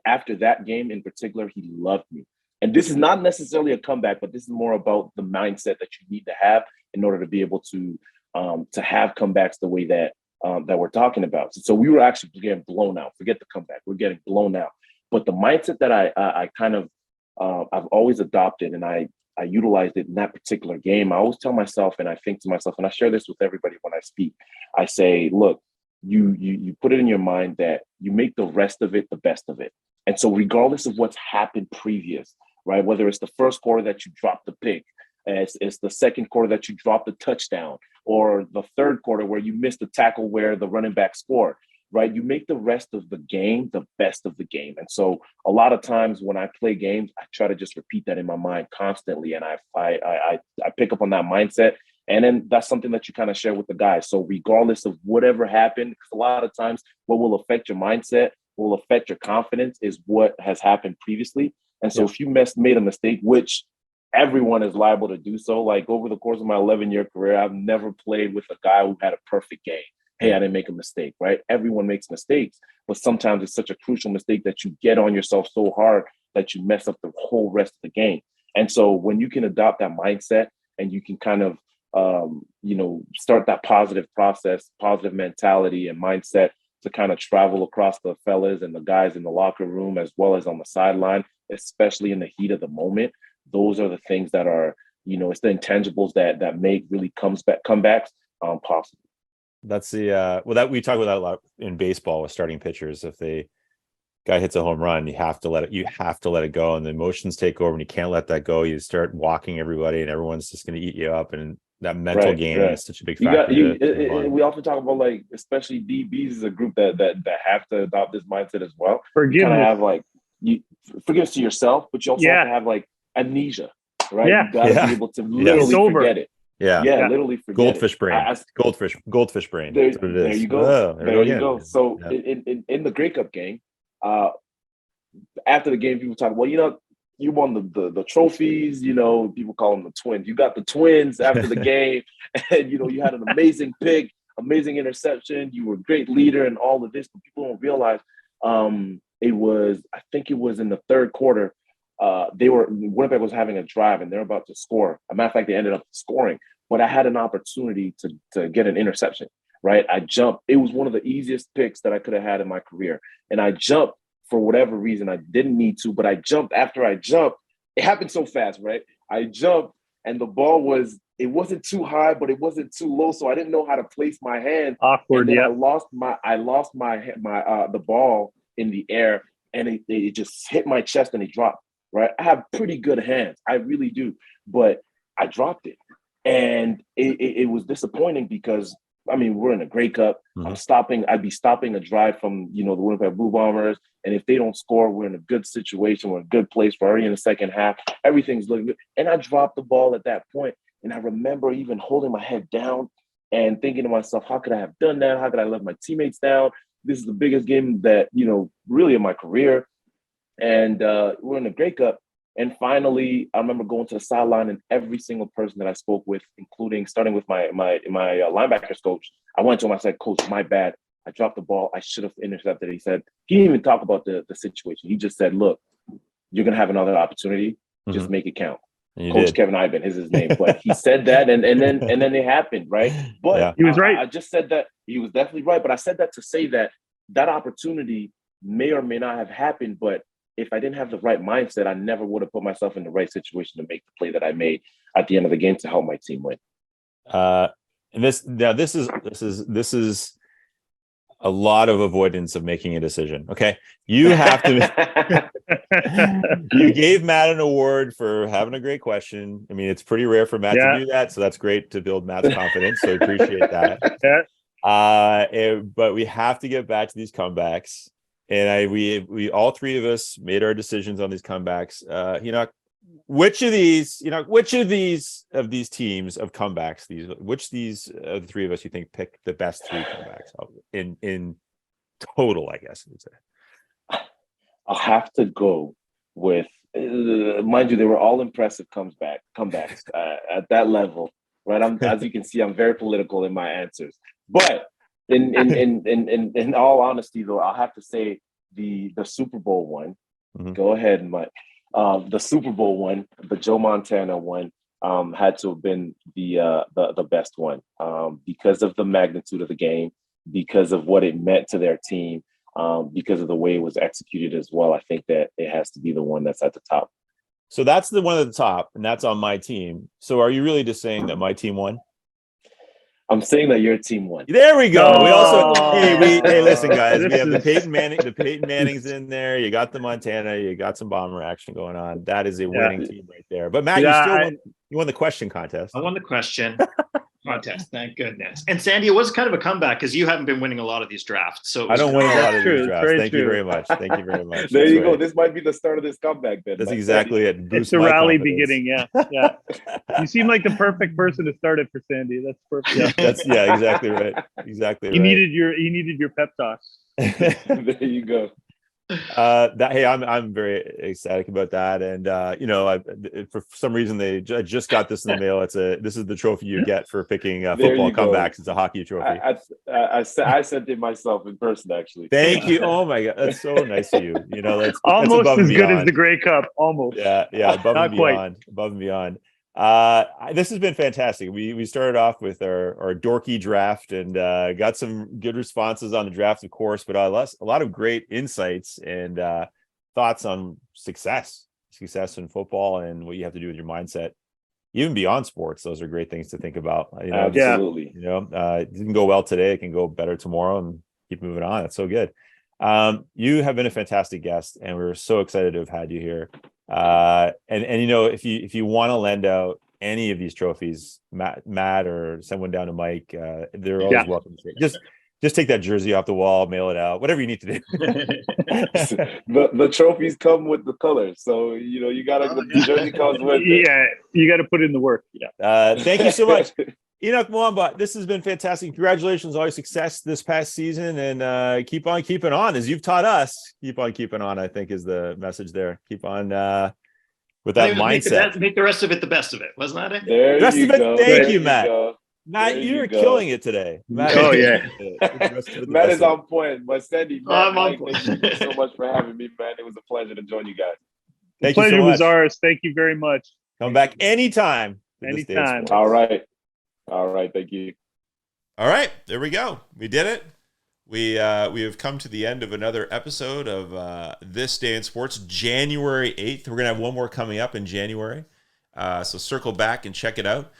after that game in particular, he loved me. And this is not necessarily a comeback, but this is more about the mindset that you need to have in order to be able to have comebacks the way that we're talking about. So we were actually getting blown out. Forget the comeback. We're getting blown out. But the mindset that I've always adopted, and I utilized it in that particular game. I always tell myself, and I think to myself, and I share this with everybody when I speak, I say, look, you put it in your mind that you make the rest of it the best of it. And so regardless of what's happened previous, right, whether it's the first quarter that you dropped the pick, it's the second quarter that you dropped the touchdown, or the third quarter where you missed the tackle where the running back scored, right? You make the rest of the game the best of the game. And so a lot of times when I play games, I try to just repeat that in my mind constantly. And I pick up on that mindset. And then that's something that you kind of share with the guys. So regardless of whatever happened, because a lot of times what will affect your mindset, will affect your confidence is what has happened previously. And so if you made a mistake, which everyone is liable to do so, like over the course of my 11-year career, I've never played with a guy who had a perfect game. Hey, I didn't make a mistake, right? Everyone makes mistakes, but sometimes it's such a crucial mistake that you get on yourself so hard that you mess up the whole rest of the game. And so when you can adopt that mindset and you can kind of, start that positive process, positive mentality and mindset to kind of travel across the fellas and the guys in the locker room, as well as on the sideline, especially in the heat of the moment, those are the things that are, it's the intangibles that make really comebacks possible. That's that we talk about that a lot in baseball with starting pitchers. If the guy hits a home run, you have to let it go, and the emotions take over, and you can't let that go. You start walking everybody, and everyone's just going to eat you up. And that mental game is such a big factor. We often talk about, like, especially DBs is a group that have to adopt this mindset as well. Forgiveness. You kind of have forgiveness to yourself, but you also have to have like amnesia, right? Yeah. You got to be able to literally forget it. Yeah, literally forget goldfish it. brain. Goldfish brain. There, That's what it is. There you go. Oh, there you go. So in the Grey Cup game, after the game, people talk, well, you won the trophies, people call them the twins. You got the twins after the game, and you had an amazing pick, amazing interception. You were a great leader and all of this, but people don't realize I think it was in the third quarter. Winnipeg was having a drive and they're about to score. As a matter of fact, they ended up scoring, but I had an opportunity to get an interception, right? I jumped. It was one of the easiest picks that I could have had in my career. And I jumped for whatever reason. I didn't need to, but I jumped. After I jumped, it happened so fast, right? I jumped and the ball wasn't too high, but it wasn't too low. So I didn't know how to place my hand. Awkward, I lost the ball in the air, and it just hit my chest and it dropped. Right, I have pretty good hands, I really do, but I dropped it, and it was disappointing because we're in a Grey Cup. Mm-hmm. I'd be stopping a drive from the Winnipeg Blue Bombers, and if they don't score, we're in a good situation, we're in a good place. We're already in the second half, everything's looking good, and I dropped the ball at that point. And I remember even holding my head down and thinking to myself, how could I have done that? How could I let my teammates down? This is the biggest game that really in my career. And we're in the Grey Cup. And finally, I remember going to the sideline, and every single person that I spoke with, including starting with my linebackers coach, I went to him. I said, "Coach, my bad. I dropped the ball. I should have intercepted it." He said, he didn't even talk about the situation. He just said, "Look, you're going to have another opportunity. Just make it count." Coach did. Kevin Iben is his name, but he said that, and then it happened, right? But he was right. I just said that he was definitely right. But I said that to say that opportunity may or may not have happened, but if I didn't have the right mindset, I never would have put myself in the right situation to make the play that I made at the end of the game to help my team win. And this is a lot of avoidance of making a decision. Okay, you have to. You gave Matt an award for having a great question. It's pretty rare for Matt to do that, so that's great to build Matt's confidence. So I appreciate that. But we have to get back to these comebacks. And we all three of us made our decisions on these comebacks. Which of these teams of comebacks, which these the three of us you think pick the best three comebacks in total, I guess I would say. I'll have to go with, mind you, they were all impressive comebacks at that level, right? As you can see, I'm very political in my answers, but in all honesty, though, I'll have to say the Super Bowl one. Mm-hmm. Go ahead, Mike. The Super Bowl one, the Joe Montana one, had to have been the best one because of the magnitude of the game, because of what it meant to their team, because of the way it was executed as well. I think that it has to be the one that's at the top. So that's the one at the top, and that's on my team. So are you really just saying that my team won? I'm saying that your team won. There we go. We also hey, listen, guys. We have the Peyton Manning's in there. You got the Montana. You got some bomber action going on. That is a winning team right there. But Matt, you won the question contest. I won the question. contest. Thank goodness. And Sandy, it was kind of a comeback because you haven't been winning a lot of these drafts. So I don't win a lot of true. these drafts. Very Thank you true. very much. Thank you very much. There That's you go. right. This might be the start of this comeback then. That's Mike. exactly it. It's Boost a my rally confidence. beginning. Yeah. You seem like the perfect person to start it for Sandy. That's perfect. Yeah, exactly right. Exactly He right. needed your pep talk. There you go. I'm very ecstatic about that, and for some reason I just got this in the mail. This is the trophy you get for picking football comebacks. It's a hockey trophy. I sent it myself in person, actually. Thank you. Oh my god, that's so nice of you. That's Almost above as and good as beyond. the Grey Cup. Almost. Yeah, above Not and quite. beyond. Above and beyond. This has been fantastic. We started off with our dorky draft and got some good responses on the draft, of course, but a lot of great insights and thoughts on success in football and what you have to do with your mindset, even beyond sports. Those are great things to think about. Absolutely. It didn't go well today. It can go better tomorrow, and keep moving on. That's so good. You have been a fantastic guest, and we're so excited to have had you here. If you want to lend out any of these trophies, Matt or send one down to Mike, they're always welcome. Just take that jersey off the wall, mail it out, whatever you need to do. The trophies come with the colors, so you gotta the jersey comes with it. Yeah, you got to put in the work. Yeah. Thank you so much, Henoc Muamba. This has been fantastic. Congratulations on all your success this past season, and keep on keeping on as you've taught us. Keep on keeping on, I think, is the message there. Keep on with that mindset. Make the rest of it the best of it, wasn't that it? There Rest you of it, go. thank There you, Matt. go. Matt, There you're you go. killing it today. Matt, Oh, yeah. Matt is on point, but Sandy, I'm on Mike, point. thank you so much for having me, man. It was a pleasure to join you guys. Thank Pleasure you so much. was ours. Thank you very much. Come back anytime. to this day of Anytime. sports. All right. Thank you. All right, there we go. We did it. We have come to the end of another episode of This Day in Sports, January 8th. We're going to have one more coming up in January. So circle back and check it out.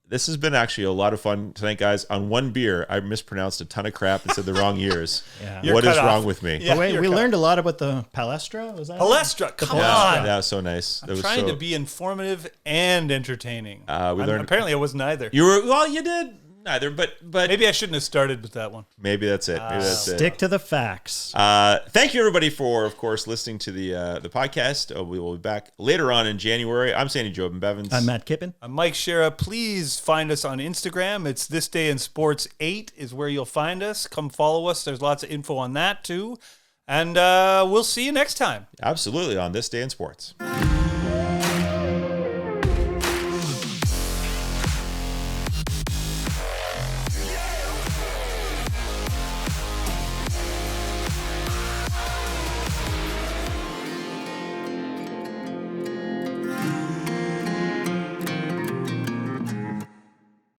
This has been actually a lot of fun tonight, guys. On one beer, I mispronounced a ton of crap and said the wrong years. Yeah. What is wrong with me? Yeah, we learned a lot about the palestra. Was that Palestra, come Yeah, on. that was so nice. That I'm was trying so, to be informative and entertaining. learned- Apparently, I wasn't either. you did neither, but Maybe I shouldn't have started with that one. maybe that's it. Maybe that's it. Stick to the facts. Thank you, everybody, for, of course, listening to the podcast. We will be back later on in January. I'm Sandy Jobin Bevins. I'm Matt Kippen. I'm Mike Shera. Please find us on Instagram. It's This Day in Sports 8 is where you'll find us. Come follow us. There's lots of info on that, too. And we'll see you next time. Absolutely, on This Day in Sports.